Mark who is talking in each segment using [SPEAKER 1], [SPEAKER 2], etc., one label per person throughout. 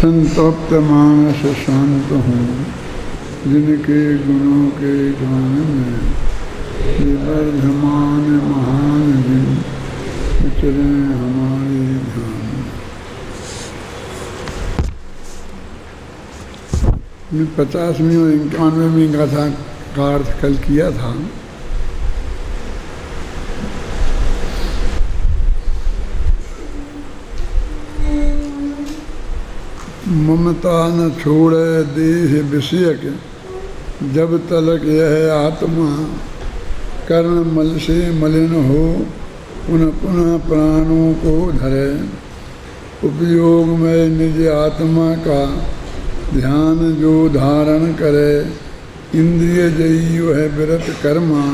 [SPEAKER 1] संतप्त मानस शांत हूँ, जिनके गुणों के गान में विवर्धमान महान दिन विचरे हमारे ध्यान। 50वीं और 91वीं गाथा का अर्थ कल किया था। ममता न छोड़े देह विषयक, जब तलक यह आत्मा कर्ण मल से मलिन हो, पुनः पुनः प्राणों को धरे। उपयोग में निज आत्मा का ध्यान जो धारण करे, इंद्रिय जयी वह विरत कर्मा,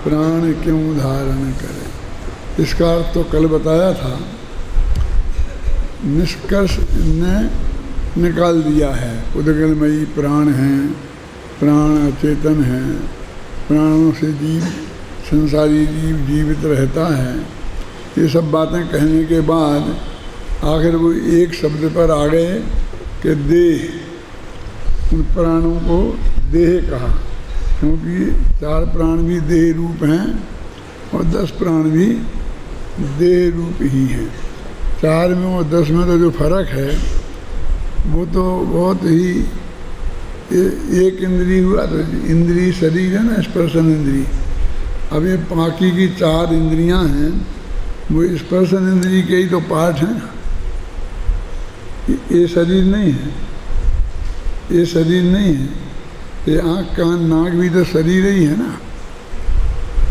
[SPEAKER 1] प्राण क्यों धारण करे। इसका अर्थ तो कल बताया था। निष्कर्ष ने निकाल दिया है। उदगलमयी प्राण हैं, प्राण अचेतन हैं, प्राणों से जीव संसारी जीव जीवित रहता है। ये सब बातें कहने के बाद आखिर वो एक शब्द पर आ गए कि देह। उन प्राणों को देह कहा, क्योंकि 4 प्राण भी देह रूप हैं और 10 प्राण भी देह रूप ही हैं। 4 में और 10 में तो जो फर्क है वो तो बहुत ही एक इंद्री हुआ। तो इंद्री शरीर है ना, स्पर्शन इंद्री। अब ये बाकी की 4 इंद्रियां हैं, वो स्पर्शन इंद्री के ही तो पार्ट हैं। ये शरीर नहीं है, ये शरीर नहीं है। ये आँख कान नाक भी तो शरीर ही है ना,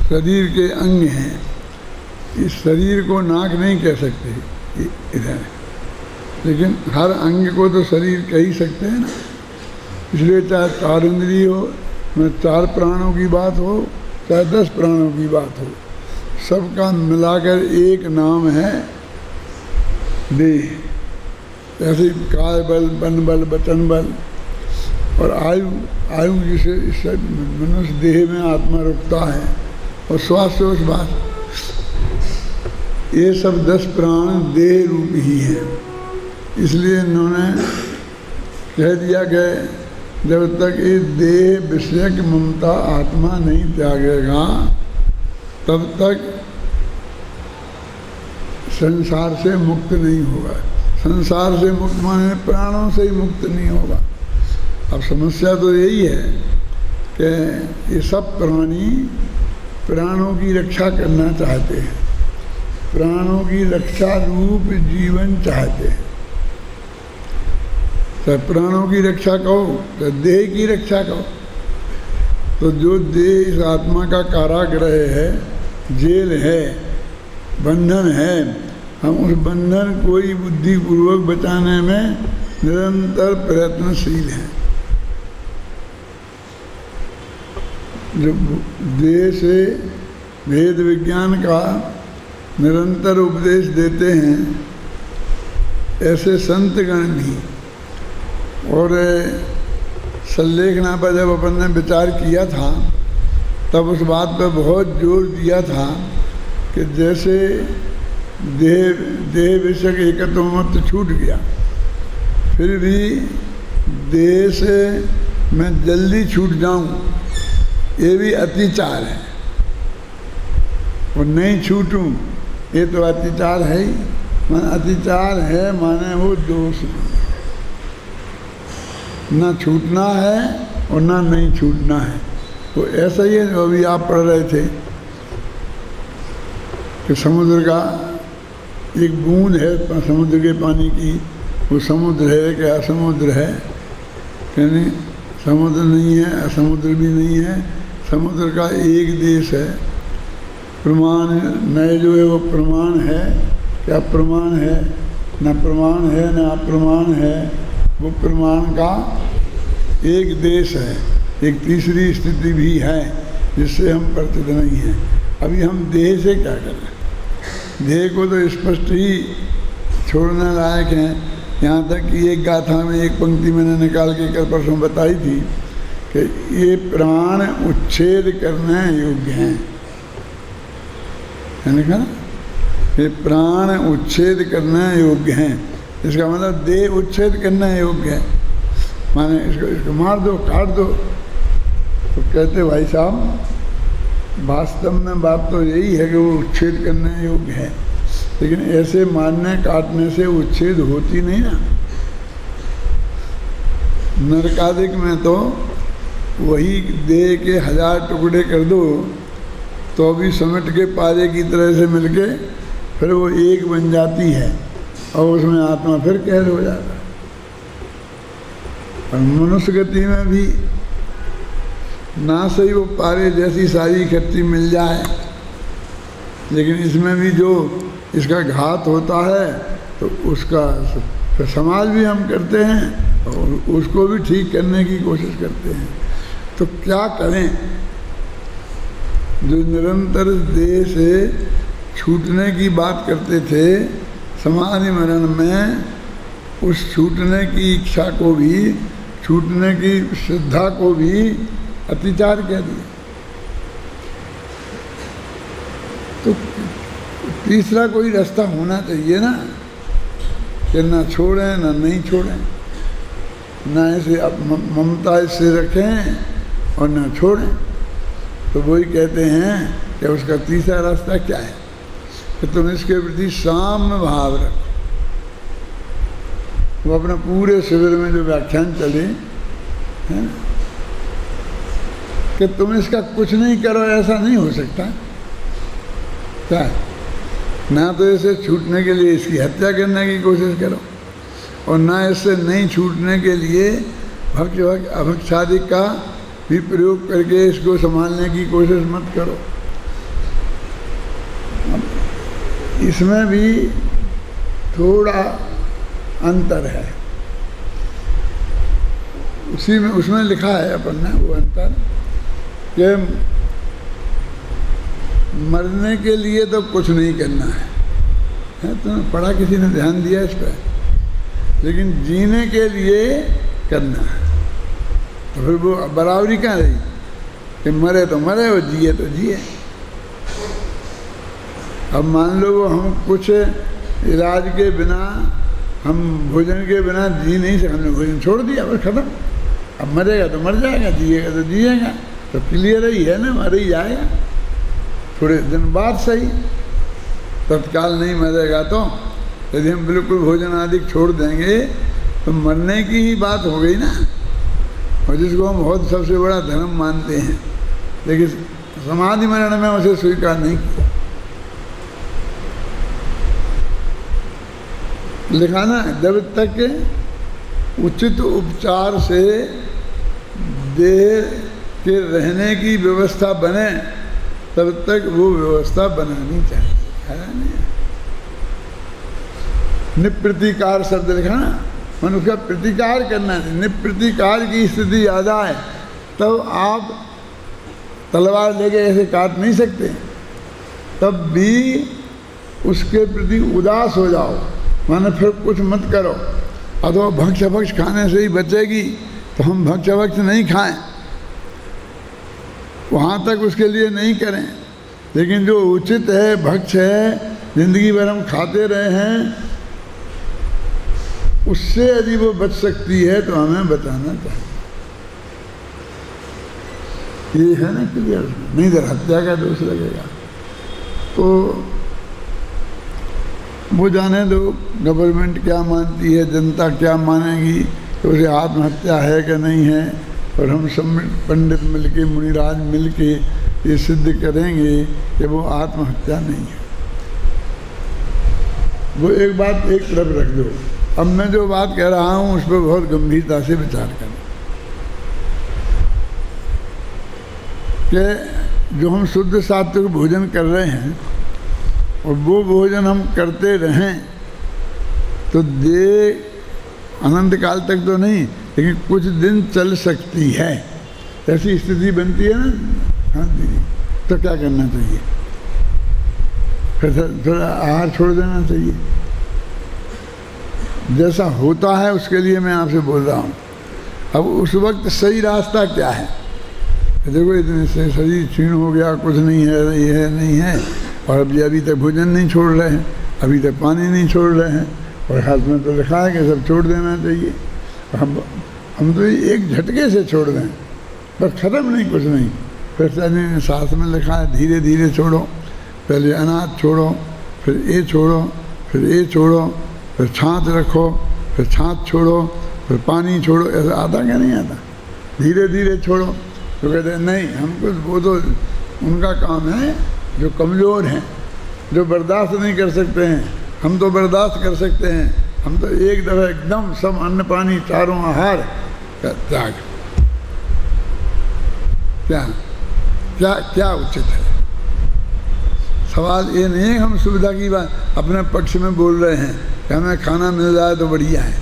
[SPEAKER 1] शरीर के अंग हैं। इस शरीर को नाक नहीं कह सकते इधर, लेकिन हर अंग को तो शरीर कह ही सकते हैं ना। इसलिए चाहे 4 इंद्रिय हो, में 4 प्राणों की बात हो, चाहे 10 प्राणों की बात हो, सबका मिलाकर एक नाम है देह। ऐसे काय बल, बन बल, वचन बल और आयु। आयु जिसे इससे मनुष्य देह में आत्मा रुकता है, और श्वास बात, ये सब 10 प्राण देह रूप ही हैं। इसलिए इन्होंने कह दिया कि जब तक ये देह विषय की ममता आत्मा नहीं त्यागेगा, तब तक संसार से मुक्त नहीं होगा। संसार से मुक्त माने प्राणों से ही मुक्त नहीं होगा। अब समस्या तो यही है कि ये सब प्राणी प्राणों की रक्षा करना चाहते हैं, प्राणों की रक्षा रूप जीवन चाहते हैं। तो प्राणों की रक्षा कहो तो देह की रक्षा कहो। तो जो देह इस आत्मा का कारागृह है, जेल है, बंधन है, हम उस बंधन को ही बुद्धिपूर्वक बचाने में निरंतर प्रयत्नशील हैं। जो देह से वेद विज्ञान का निरंतर उपदेश देते हैं, ऐसे संतगण भी। और संलेखना पर जब अपन ने विचार किया था, तब उस बात पर बहुत जोर दिया था कि जैसे देह विषय के एकत्व मत छूट गया, फिर भी देह से मैं जल्दी छूट जाऊं, ये भी अतिचार है। और नहीं छूटूं, ये तो अतिचार है ही। मान अतिचार है माने वो दोष, ना छूटना है और ना नहीं छूटना है। तो ऐसा ही है जो अभी आप पढ़ रहे थे कि समुद्र का एक बूंद है समुद्र के पानी की, वो समुद्र है कि असमुद्र है? यानी समुद्र नहीं है, असमुद्र भी नहीं है। समुद्र का एक देश है। प्रमाण नए जो है वो प्रमाण है क्या प्रमाण है? न प्रमाण है न अप्रमाण है। वो प्रमाण का एक देश है। एक तीसरी स्थिति भी है जिससे हम परिचित नहीं हैं। अभी हम देह से क्या करें? देह को तो स्पष्ट ही छोड़ने लायक हैं। यहाँ तक कि एक गाथा में एक पंक्ति मैंने निकाल के कल परसों बताई थी कि ये प्राण उच्छेद करने योग्य हैं। है ना? ये प्राण उच्छेद करने योग्य हैं। इसका मतलब देह उच्छेद करना योग्य है, माने इसको मार दो, काट दो। तो कहते भाई साहब वास्तव में बात तो यही है कि वो उच्छेद करने योग्य है, लेकिन ऐसे मारने काटने से उच्छेद होती नहीं ना। नरकादिक में तो वही देह के 1000 टुकड़े कर दो तो भी समेट के पारे की तरह से मिलके फिर वो एक बन जाती है और उसमें आत्मा फिर कैद हो जाता है। और मनुष्य गति में भी ना सही वो पारे जैसी सारी इकट्ठी मिल जाए, लेकिन इसमें भी जो इसका घात होता है तो उसका समाज भी हम करते हैं और उसको भी ठीक करने की कोशिश करते हैं। तो क्या करें? जो निरंतर देह से छूटने की बात करते थे समाधि मरण में, उस छूटने की इच्छा को भी, छूटने की श्रद्धा को भी अतिचार कह दिया। तो तीसरा कोई रास्ता होना चाहिए ना, कि ना छोड़ें ना नहीं छोड़ें, ना इसे ममता इससे रखें और ना छोड़ें। तो वही कहते हैं कि उसका तीसरा रास्ता क्या है कि तुम इसके प्रति साम्य भाव रखो। वो अपने पूरे शिविर में जो व्याख्यान चले है ना, कि तुम इसका कुछ नहीं करो, ऐसा नहीं हो सकता। क्या ना तो इसे छूटने के लिए इसकी हत्या करने की कोशिश करो और ना इससे नहीं छूटने के लिए भक्ष अभक्षादि का भी प्रयोग करके इसको संभालने की कोशिश मत करो। इसमें भी थोड़ा अंतर है। उसी में उसमें लिखा है अपन ने वो अंतर कि मरने के लिए तो कुछ नहीं करना है, तुमने पढ़ा, किसी ने ध्यान दिया इस पर, लेकिन जीने के लिए करना है। तो फिर वो बराबरी कहाँ रही कि मरे तो मरे और जिए तो जिए। अब मान लो वो हम कुछ इलाज के बिना, हम भोजन के बिना जी नहीं सकते, हमने भोजन छोड़ दिया बस खत्म। अब मरेगा तो मर जाएगा, जिएगा तो जिएगा, तो क्लियर ही है ना, मर ही जाएगा थोड़े दिन बाद सही, तत्काल नहीं मरेगा। तो यदि हम बिल्कुल भोजन आदि छोड़ देंगे तो मरने की ही बात हो गई ना, और जिसको हम बहुत सबसे बड़ा धर्म मानते हैं, लेकिन समाधि मरण में उसे स्वीकार नहीं किया। लिखा ना, जब तक उचित उपचार से देह के रहने की व्यवस्था बने तब तक वो व्यवस्था बनानी चाहिए, है नहीं? निप्रतिकार शब्द लिखा ना, मन उसका प्रतिकार करना है। निप्रतिकार की स्थिति ज़्यादा है तब आप तलवार लेके ऐसे काट नहीं सकते, तब भी उसके प्रति उदास हो जाओ, माने फिर कुछ मत करो। अथवा भक्ष भक्ष खाने से ही बचेगी तो हम भक्ष भक्ष नहीं खाएं, वहाँ तक उसके लिए नहीं करें। लेकिन जो उचित है, भक्ष है, जिंदगी भर हम खाते रहे हैं, उससे यदि वो बच सकती है तो हमें बचाना चाहिए। ये है ना क्लियर, नहीं तो हत्या का दोष लगेगा। तो वो जाने दो गवर्नमेंट क्या मानती है, जनता क्या मानेगी, तो उसे आत्महत्या है कि नहीं है। और हम सब पंडित मिलके, मुनिराज मिलके ये सिद्ध करेंगे कि वो आत्महत्या नहीं है। वो एक बात एक तरफ रख दो। अब मैं जो बात कह रहा हूँ उस पर बहुत गंभीरता से विचार करें कि जो हम शुद्ध सात्विक भोजन कर रहे हैं और वो भोजन हम करते रहें तो देह अनंत काल तक तो नहीं, लेकिन कुछ दिन चल सकती है, ऐसी स्थिति बनती है ना। हाँ दीदी, तो क्या करना चाहिए? फिर थोड़ा आहार छोड़ देना चाहिए। जैसा होता है उसके लिए मैं आपसे बोल रहा हूँ। अब उस वक्त सही रास्ता क्या है? देखो इतने से शरीर क्षीण हो गया, कुछ नहीं है, ये है नहीं है, और अभी तक भोजन नहीं छोड़ रहे हैं, अभी तक पानी नहीं छोड़ रहे हैं, और हाथ में तो लिखा है कि सब छोड़ देना चाहिए। हम तो एक झटके से छोड़ दें, बस खत्म नहीं, कुछ नहीं। फिर शास्त्र में लिखा है धीरे धीरे छोड़ो, पहले अनाज छोड़ो, फिर ये छोड़ो, फिर ये छोड़ो, फिर छाछ रखो, फिर छाछ छोड़ो, फिर पानी छोड़ो। ऐसा आता क्या नहीं आता? धीरे धीरे छोड़ो। तो कहते हैं नहीं, हमको वो तो उनका काम है जो कमज़ोर हैं, जो बर्दाश्त नहीं कर सकते हैं। हम तो बर्दाश्त कर सकते हैं। हम तो एक दफ़ा एकदम सब अन्न पानी चारों आहार का त्याग। क्या क्या क्या उचित है? सवाल ये नहीं है हम सुविधा की बात अपने पक्ष में बोल रहे हैं कि हमें खाना मिल जाए तो बढ़िया है।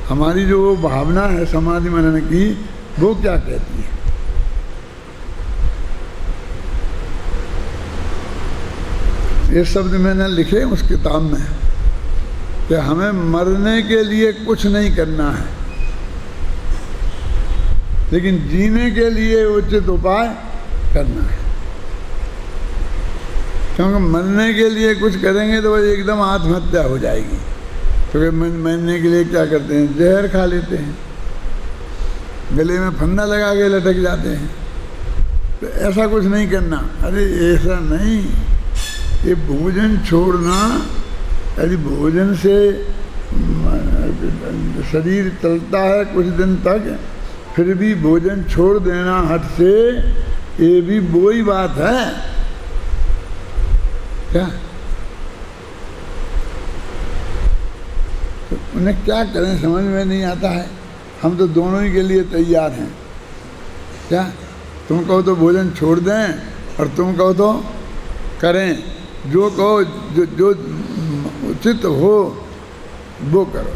[SPEAKER 1] हमारी जो वो भावना है समाधि मनन की, वो क्या कहती है? ये शब्द मैंने लिखे उस किताब में कि हमें मरने के लिए कुछ नहीं करना है, लेकिन जीने के लिए उचित उपाय करना है। क्योंकि मरने के लिए कुछ करेंगे तो वह एकदम आत्महत्या हो जाएगी। क्योंकि मरने के लिए क्या करते हैं? जहर खा लेते हैं, गले में फंदा लगा के लटक जाते हैं। तो ऐसा कुछ नहीं करना। अरे ऐसा नहीं, ये भोजन छोड़ना, यदि भोजन से शरीर चलता है कुछ दिन तक, फिर भी भोजन छोड़ देना हट से, ये भी वही बात है क्या? तो उन्हें क्या करें समझ में नहीं आता है। हम तो दोनों ही के लिए तैयार हैं। क्या तुम कहो तो भोजन छोड़ दें और तुम कहो तो करें। जो कहो, जो उचित हो वो करो।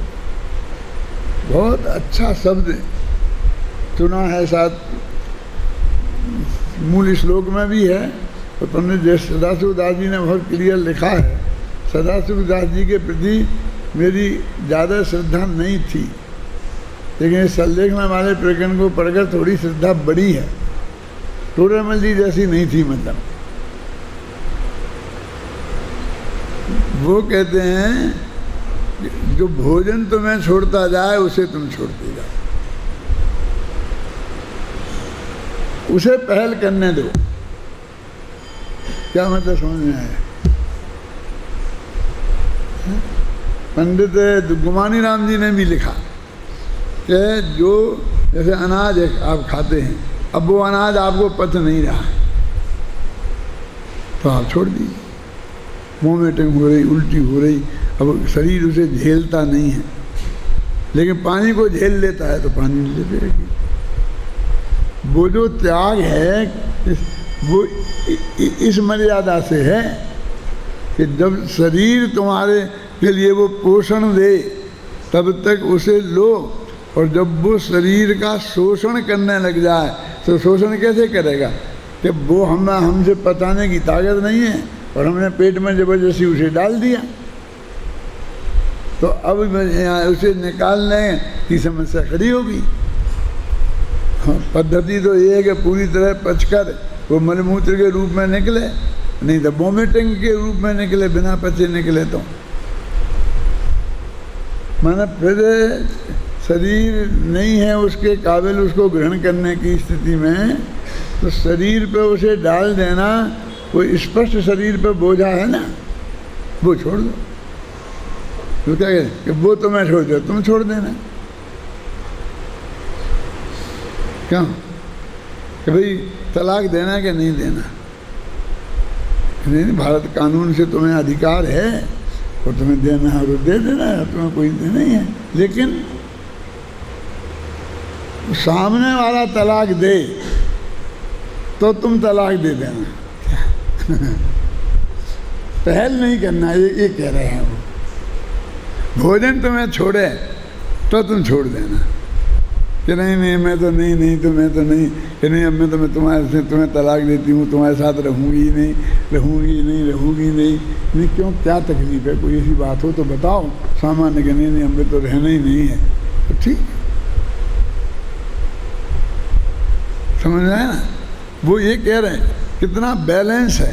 [SPEAKER 1] बहुत अच्छा शब्द चुना है, साथ मूल श्लोक में भी है। तो पंडित जय सदाशिव दास जी ने बहुत क्लियर लिखा है। सदाशिव दास जी के प्रति मेरी ज़्यादा श्रद्धा नहीं थी, लेकिन इस सल्लेख में हमारे प्रकरण को पढ़कर थोड़ी श्रद्धा बड़ी है। टोडरमल जी जैसी नहीं थी। मतलब वो कहते हैं जो भोजन तुम्हें छोड़ता जाए उसे तुम छोड़ते जाओ, उसे पहल करने दो। क्या मतलब समझ में आया? पंडित गुमानी राम जी ने भी लिखा कि जो जैसे अनाज आप खाते हैं, अब वो अनाज आपको पच नहीं रहा है तो आप छोड़ दीजिए। वोमिटिंग हो रही, उल्टी हो रही, अब शरीर उसे झेलता नहीं है, लेकिन पानी को झेल लेता है तो पानी लेते रहेगी। वो जो त्याग है वो इस मर्यादा से है कि जब शरीर तुम्हारे के लिए वो पोषण दे तब तक उसे लो, और जब वो शरीर का शोषण करने लग जाए तो शोषण कैसे करेगा? कि वो हमसे पचाने की ताकत नहीं है और हमने पेट में जबरदस्ती उसे डाल दिया, तो अब उसे निकालने की समस्या खड़ी होगी। पद्धति तो ये है कि पूरी तरह पचकर वो मलमूत्र के रूप में निकले, नहीं तो वोमिटिंग के रूप में निकले, बिना पचे निकले तो माना फिर शरीर नहीं है उसके काबिल उसको ग्रहण करने की स्थिति में, तो शरीर पे उसे डाल देना, कोई स्पष्ट शरीर पे बोझा है ना, वो छोड़ दो। तो क्या कहते कि वो तो मैं छोड़ दो, तुम छोड़ देना। क्यों? कि भाई तलाक देना कि नहीं देना? नहीं, भारत कानून से तुम्हें अधिकार है और तुम्हें देना है तो दे देना है, तुम्हें कोई नहीं है। लेकिन सामने वाला तलाक दे तो तुम तलाक दे देना। पहल नहीं करना, ये कह रहे हैं वो। भोजन तुम्हें छोड़े तो तुम छोड़ देना कि नहीं नहीं मैं तो नहीं तो मैं तो नहीं, कि नहीं अब मैं तो मैं तुम्हें तलाक देती हूँ, तुम्हारे साथ रहूँगी नहीं। क्यों, क्या तकलीफ है? कोई ऐसी बात हो तो बताओ सामान्य के। नहीं हमें तो रहना ही नहीं है, तो ठीक, समझ में आया ना? वो ये कह रहे हैं कितना बैलेंस है?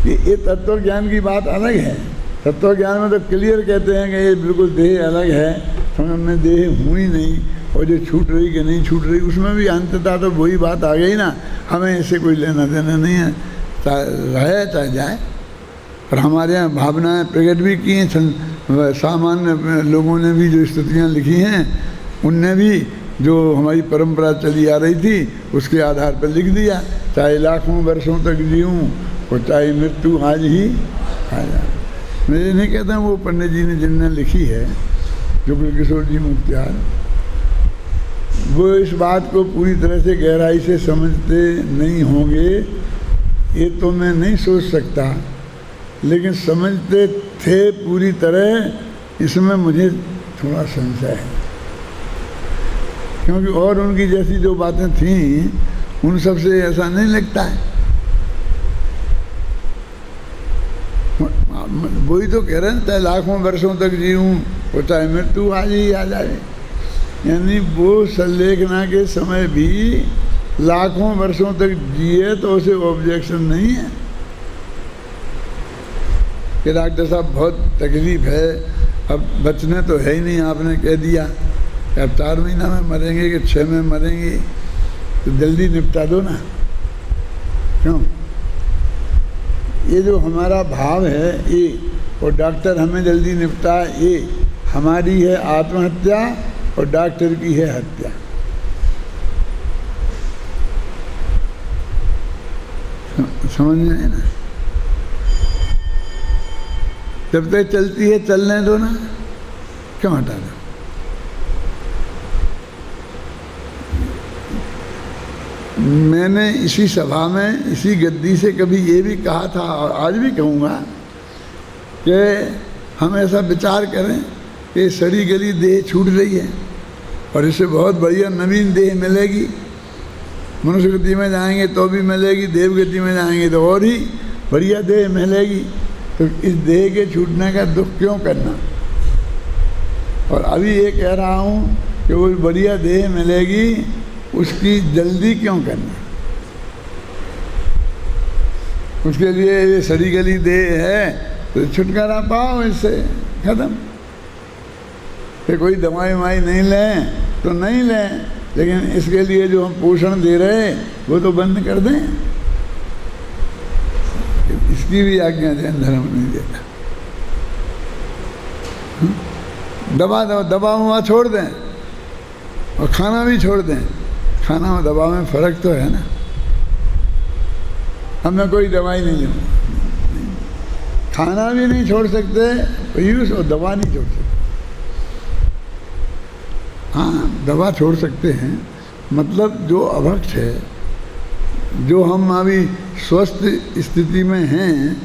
[SPEAKER 1] कि ये तत्व ज्ञान की बात अलग है। तत्व ज्ञान में तो क्लियर कहते हैं कि ये बिल्कुल देह अलग है, समझ में देह हूँ ही नहीं, और जो छूट रही कि नहीं छूट रही उसमें भी अंततः तो वही बात आ गई ना, हमें इससे कोई लेना देना नहीं है, रहे चाहे जाए। और हमारे यहाँ भावनाएं प्रकट भी की हैं, सामान्य लोगों ने भी जो स्तुतियाँ लिखी हैं उनने भी जो हमारी परंपरा चली आ रही थी उसके आधार पर लिख दिया, चाहे लाखों वर्षों तक जीऊँ और चाहे मृत्यु आज ही आ जाए। मैं ये नहीं कहता वो पंडित जी ने जिनने लिखी है, जुगल किशोर जी मुख्तियार, वो इस बात को पूरी तरह से गहराई से समझते नहीं होंगे ये तो मैं नहीं सोच सकता, लेकिन समझते थे पूरी तरह इसमें मुझे थोड़ा संशय है, क्योंकि और उनकी जैसी जो बातें थीं उन सब से ऐसा नहीं लगता है। वही तो कह रहे हैं, चाहे लाखों वर्षों तक जीऊँ और चाहे मृत्यु आज ही आ जाए, यानी वो संलेखना के समय भी लाखों वर्षों तक जिए तो उसे ऑब्जेक्शन नहीं है कि डॉक्टर साहब बहुत तकलीफ है, अब बचने तो है ही नहीं, आपने कह दिया कि अब 4 महीना में मरेंगे कि 6 में मरेंगे, तो जल्दी निपटा दो ना। क्यों? ये जो हमारा भाव है ये, और डॉक्टर हमें जल्दी निपटा, ये हमारी है आत्महत्या और डॉक्टर की है हत्या। समझ में है ना? जब तक चलती है चलने दो ना, क्यों हटा दो? मैंने इसी सभा में इसी गद्दी से कभी ये भी कहा था और आज भी कहूँगा कि हम ऐसा विचार करें कि सड़ी गली देह छूट रही है और इससे बहुत बढ़िया नवीन देह मिलेगी, मनुष्य गति में जाएंगे तो भी मिलेगी, देव गति में जाएंगे तो और ही बढ़िया देह मिलेगी, तो इस देह के छूटने का दुख क्यों करना? और अभी ये कह रहा हूँ कि वो बढ़िया देह मिलेगी उसकी जल्दी क्यों करना? उसके लिए ये सड़ी गली देह है तो छुटकारा पाओ, इससे खत्म। कि कोई दवाई ववाई नहीं लें तो नहीं लें, लेकिन इसके लिए जो हम पोषण दे रहे वो तो बंद कर दें। इसकी भी आज्ञा जैन धर्म नहीं देता। दवा दो, दवा ववा छोड़ दें और खाना भी छोड़ दें। खाना और दवा में फ़र्क तो है ना। अब मैं कोई दवाई नहीं लूँ, खाना भी नहीं छोड़ सकते पीयूष, और दवा नहीं छोड़ सकते। हाँ, दवा छोड़ सकते हैं, मतलब जो अभक्त है, जो हम अभी स्वस्थ स्थिति में हैं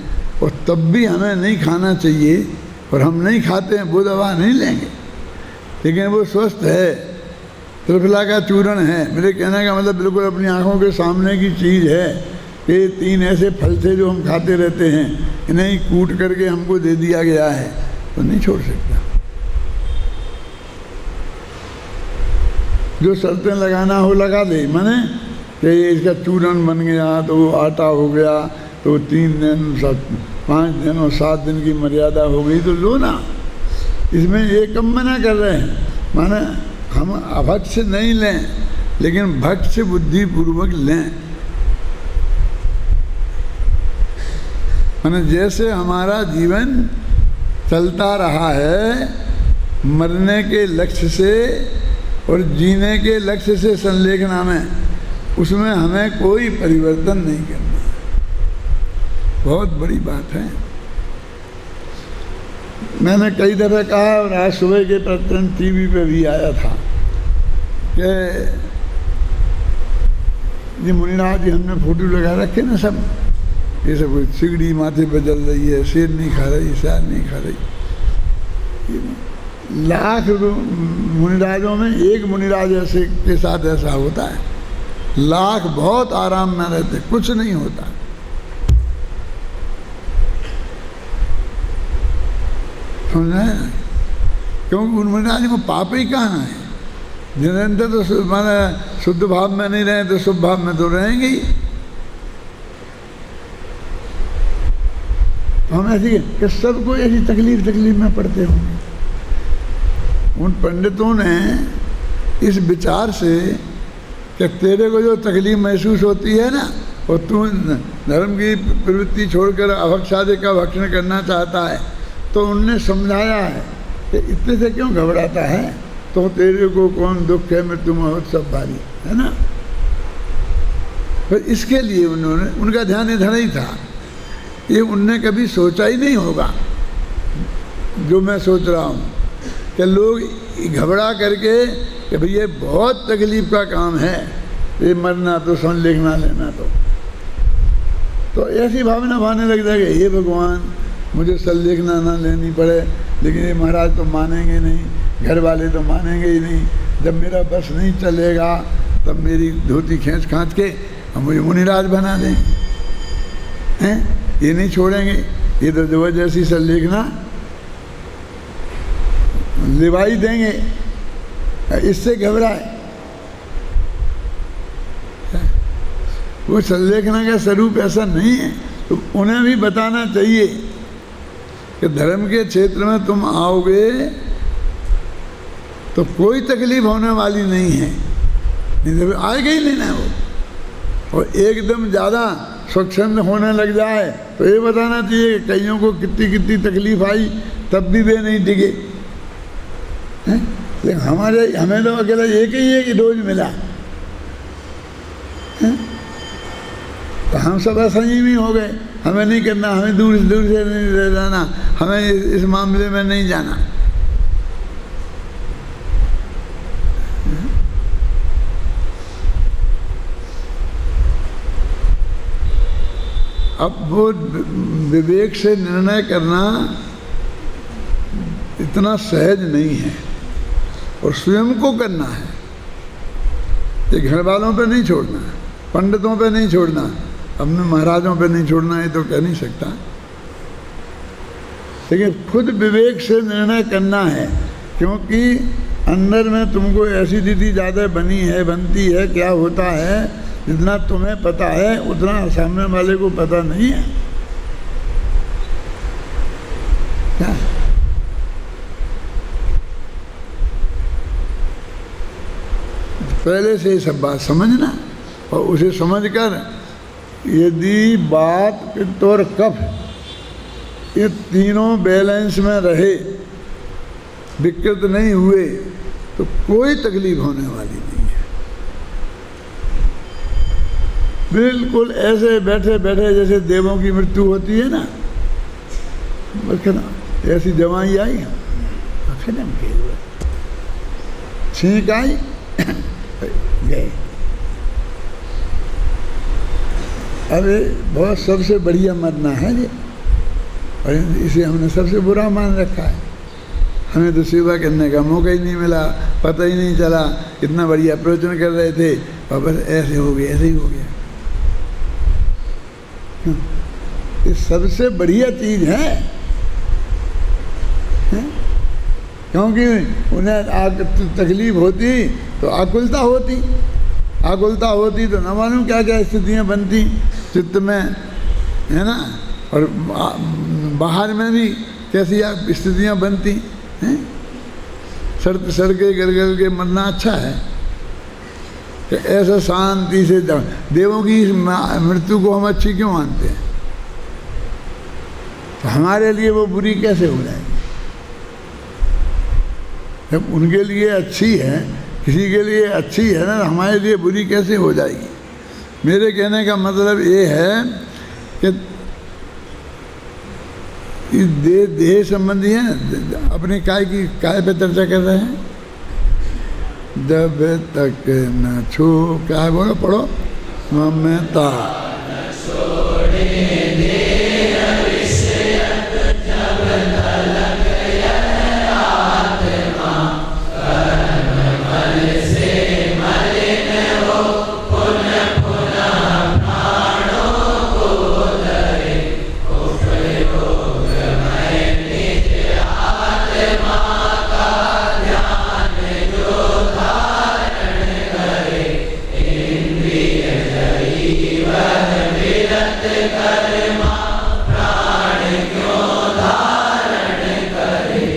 [SPEAKER 1] और तब भी हमें नहीं खाना चाहिए और हम नहीं खाते हैं, वो दवा नहीं लेंगे। लेकिन वो स्वस्थ है, त्रिफला का चूर्ण है, मेरे कहने का मतलब बिल्कुल अपनी आंखों के सामने की चीज़ है। ये 3 ऐसे फल थे जो हम खाते रहते हैं, इन्हें ही कूट करके हमको दे दिया गया है, तो नहीं छोड़ सकता। जो शर्तें लगाना हो लगा दे, माने कि इसका चूर्ण बन गया तो वो आटा हो गया, तो 3 दिन 5 दिन और 7 दिन की मर्यादा हो गई तो लो ना। इसमें ये कम मना कर रहे हैं, माने हम अभक्त से नहीं लें लेकिन भक्त से बुद्धिपूर्वक लें। माने जैसे हमारा जीवन चलता रहा है मरने के लक्ष्य से और जीने के लक्ष्य से संलेखना में, उसमें हमें कोई परिवर्तन नहीं करना। बहुत बड़ी बात है। मैंने कई दफ़े कहा और आज सुबह के प्रकरण टीवी पे भी आया था कि ये मुनिनाथ जी हमने फोटो लगा रखे ना सब, ये सब सिगड़ी माथे पर जल रही है, शेर नहीं खा रही, शार नहीं खा रही। लाख मुनिराजों में एक मुनिराज ऐसे के साथ ऐसा होता है, लाख बहुत आराम में रहते, कुछ नहीं होता। समझे? क्योंकि उन मुनिराज को पाप ही कहाँ है। निरंतर तो माने शुद्ध भाव में नहीं रहे तो शुभ भाव में तो रहेंगे ही। तो हम ऐसी कि सबको ऐसी तकलीफ में पड़ते होंगे। उन पंडितों ने इस विचार से कि तेरे को जो तकलीफ महसूस होती है ना, और तू धर्म की प्रवृत्ति छोड़कर अभक्षादि का भक्षण करना चाहता है, तो उनने समझाया है कि इतने से क्यों घबराता है, तो तेरे को कौन दुख है, मृत्यु मौत सब भारी है ना। फिर इसके लिए उन्होंने, उनका ध्यान इधर ही था। ये उनने कभी सोचा ही नहीं होगा जो मैं सोच रहा हूँ कि लोग घबरा करके कि भाई ये बहुत तकलीफ का काम है, ये मरना तो सुन लिखना लेना तो ऐसी भावना भाने लग जाएगी, ये भगवान मुझे सल लिखना ना लेनी पड़े, लेकिन ये महाराज तो मानेंगे नहीं, घर वाले तो मानेंगे ही नहीं, जब मेरा बस नहीं चलेगा तब मेरी धोती खींच खांच के हम मुझे मुनिराज बना दें, हैं ये नहीं छोड़ेंगे, ये तो जबरदस्ती सल लिखना लिवाई देंगे, इससे घबराए। वो संलेखना का स्वरूप ऐसा नहीं है, तो उन्हें भी बताना चाहिए कि धर्म के क्षेत्र में तुम आओगे तो कोई तकलीफ होने वाली नहीं है, नहीं तो आएगा ही नहीं ना वो। और एकदम ज़्यादा स्वच्छंद होने लग जाए तो ये बताना चाहिए कि कईयों को कितनी कितनी तकलीफ आई तब भी वे नहीं डिगे, हैं? लेकिन हमें तो अकेला एक ही है कि रोज मिला, हैं? तो हम सब असंयमी हो गए, हमें नहीं करना, हमें दूर से नहीं रह जाना, हमें इस मामले में नहीं जाना। अब वो विवेक से निर्णय करना इतना सहज नहीं है, और स्वयं को करना है। ये घर वालों पे नहीं छोड़ना, पंडितों पे नहीं छोड़ना, अपने महाराजों पे नहीं छोड़ना, ये तो कह नहीं सकता, लेकिन खुद विवेक से निर्णय करना है। क्योंकि अंदर में तुमको एसिडिटी ज़्यादा बनती है, क्या होता है जितना तुम्हें पता है उतना सामने वाले को पता नहीं है। क्या पहले से सब बात समझना, और उसे समझकर यदि बात, पित्त और कफ ये तीनों बैलेंस में रहे, विकृत नहीं हुए, तो कोई तकलीफ होने वाली नहीं है। बिल्कुल ऐसे बैठे बैठे जैसे देवों की मृत्यु होती है ना, ऐसी दवाई आई, छींक आई गए। अरे बहुत सबसे बढ़िया मरना है ये, और इसे हमने सबसे बुरा मान रखा है। हमें तो सेवा करने का मौका ही नहीं मिला, पता ही नहीं चला, इतना बढ़िया प्रवचन कर रहे थे और बस ऐसे हो गया, ऐसे ही हो गया। ये सबसे बढ़िया चीज़ है, क्योंकि उन्हें तकलीफ होती तो आकुलता होती तो न मालूम क्या क्या स्थितियाँ बनती चित्त में, है ना, और बाहर में भी कैसी स्थितियाँ बनती हैं। सड़ के गर के मरना अच्छा है कि ऐसा शांति से। देवों की मृत्यु को हम अच्छी क्यों मानते हैं, तो हमारे लिए वो बुरी कैसे हो जाएगी। जब उनके लिए अच्छी है, किसी के लिए अच्छी है ना, हमारे लिए बुरी कैसे हो जाएगी। मेरे कहने का मतलब ये है कि इस देह संबंधी है, अपने काय पे चर्चा कर रहे हैं। जब तक न छू, क्या है बोलो, पढ़ो, ममता
[SPEAKER 2] Amen.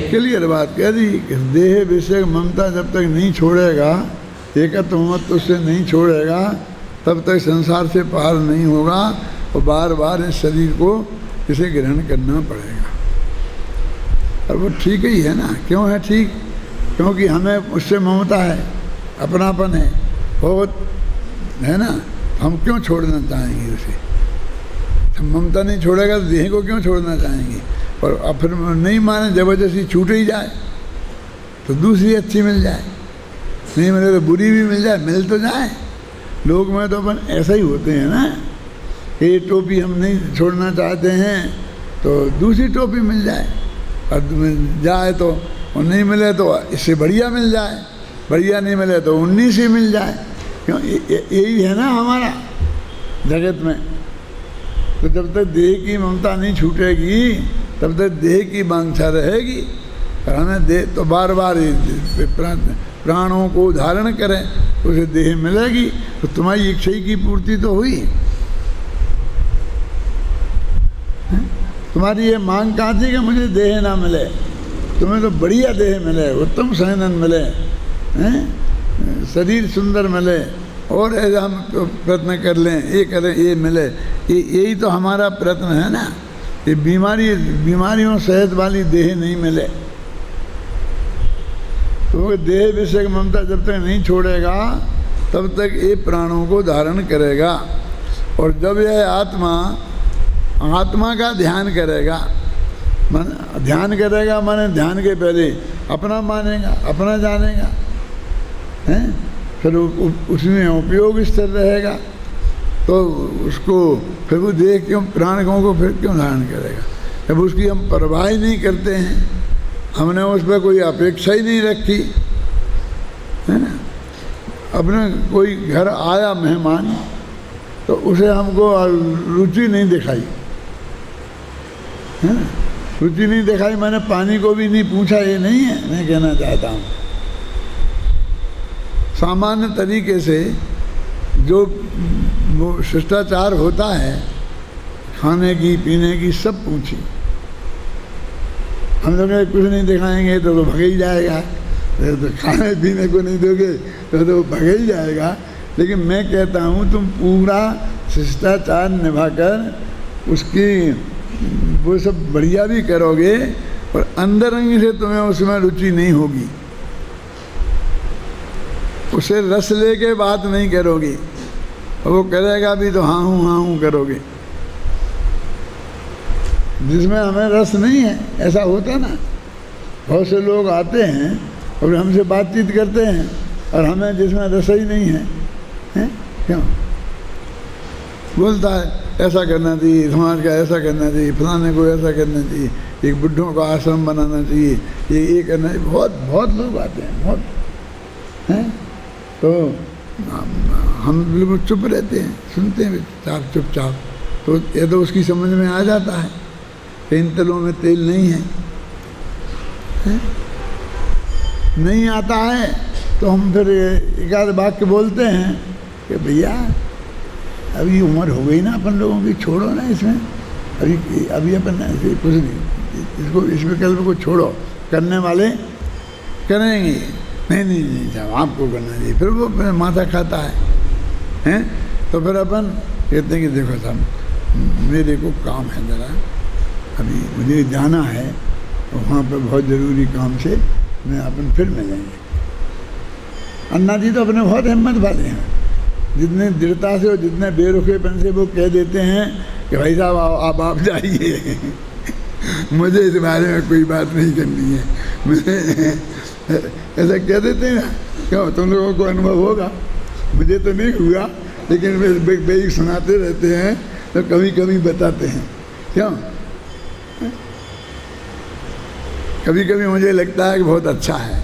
[SPEAKER 1] क्लियर बात कह दी कि देह विषय ममता जब तक नहीं छोड़ेगा, एकत्व मत उससे नहीं छोड़ेगा, तब तक संसार से पार नहीं होगा और बार बार इस शरीर को इसे ग्रहण करना पड़ेगा। और वो ठीक ही है ना। क्यों है ठीक? क्योंकि हमें उससे ममता है, अपनापन है, बहुत है ना। हम क्यों छोड़ना चाहेंगे उसे? हम ममता नहीं छोड़ेगा तो देह को क्यों छोड़ना चाहेंगे? और अब फिर नहीं माने, जबरदस्ती छूट ही जाए तो दूसरी अच्छी मिल जाए, नहीं मिले तो बुरी भी मिल जाए, मिल तो जाए। लोग में तो अपन ऐसा ही होते हैं ना, ये टोपी हम नहीं छोड़ना चाहते हैं तो दूसरी टोपी मिल जाए, और जाए तो और नहीं मिले तो इससे बढ़िया मिल जाए, बढ़िया नहीं मिले तो 19 ही मिल जाए। क्यों? यही है ना हमारा जगत में। तो जब तक देह की ममता नहीं छूटेगी तब तक देह की वांछा रहेगी। और हमें देह तो बार बार प्राणों को धारण करें तो उसे देह मिलेगी, तो तुम्हारी इच्छा की पूर्ति तो हुई। तुम्हारी ये मांग कहाँ थी कि मुझे देह ना मिले, तुम्हें तो बढ़िया देह मिले, उत्तम सहनन मिले, शरीर सुंदर मिले, और ऐसा हम तो प्रयत्न कर लें, ये करें, ये मिले। यही तो हमारा प्रयत्न है ना। ये बीमारियों सेहत वाली देह नहीं मिले। तो देह विषय ममता जब तक नहीं छोड़ेगा तब तक ये प्राणों को धारण करेगा। और जब यह आत्मा का ध्यान करेगा, ध्यान करेगा माने ध्यान के पहले अपना मानेगा, अपना जानेगा, हैं? फिर उसमें उपयोग स्थिर रहेगा तो उसको फिर वो देह क्यों, प्राण को फिर क्यों धारण करेगा? जब उसकी हम परवाह ही नहीं करते हैं, हमने उस पर कोई अपेक्षा ही नहीं रखी, है ना। अपने कोई घर आया मेहमान तो उसे हमको रुचि नहीं दिखाई, है ना, रुचि नहीं दिखाई, मैंने पानी को भी नहीं पूछा, ये नहीं है मैं कहना चाहता हूँ। सामान्य तरीके से जो वो शिष्टाचार होता है, खाने की पीने की सब पूछी। हम लोग कुछ नहीं दिखाएंगे तो भग ही जाएगा, तो खाने पीने को नहीं दोगे तो भग ही जाएगा। लेकिन मैं कहता हूँ तुम पूरा शिष्टाचार निभाकर उसकी वो सब बढ़िया भी करोगे और अंदर अंग से तुम्हें उसमें रुचि नहीं होगी, उसे रस लेके बात नहीं करोगे, और वो करेगा भी तो हाँ हूँ करोगे। जिसमें हमें रस नहीं है, ऐसा होता ना। बहुत से लोग आते हैं और हमसे बातचीत करते हैं और हमें जिसमें रस ही नहीं है, हैं? क्यों? बोलता है ऐसा करना चाहिए, समाज का ऐसा करना चाहिए, फलाने को ऐसा करना चाहिए, एक बुढ़ों का आश्रम बनाना चाहिए, ये करना चाहिए। बहुत लोग आते हैं, बहुत हैं। तो हम बिल्कुल चुप रहते हैं, सुनते हैं चुपचाप। तो ये तो उसकी समझ में आ जाता है कि इन तलों में तेल नहीं है, नहीं आता है तो हम फिर एक आध वाक्य बोलते हैं कि भैया अभी उम्र हो गई ना अपन लोगों की, छोड़ो ना इसमें, अभी अपन कुछ नहीं, इसको इस विकल्प को छोड़ो, करने वाले करेंगे, नहीं साहब आपको करना चाहिए। फिर वो माथा खाता है, तो फिर अपन कहते हैं कि देखो साहब मेरे को काम है ज़रा, अभी मुझे जाना है तो वहाँ पर बहुत ज़रूरी काम से मैं अपन फिर मिलेंगे। अन्ना जी तो अपने बहुत हिम्मत वाले हैं, जितने दृढ़ता से और जितने बेरुखेपन से वो कह देते हैं कि भाई साहब आप जाइए मुझे इस बारे में कोई बात नहीं करनी है, मुझे ऐसा कह देते हैं ना। क्यों? तुम लोगों को अनुभव होगा, मुझे तो नहीं हुआ, लेकिन वे सुनाते रहते हैं तो कभी कभी बताते हैं। क्यों? कभी कभी मुझे लगता है कि बहुत अच्छा है,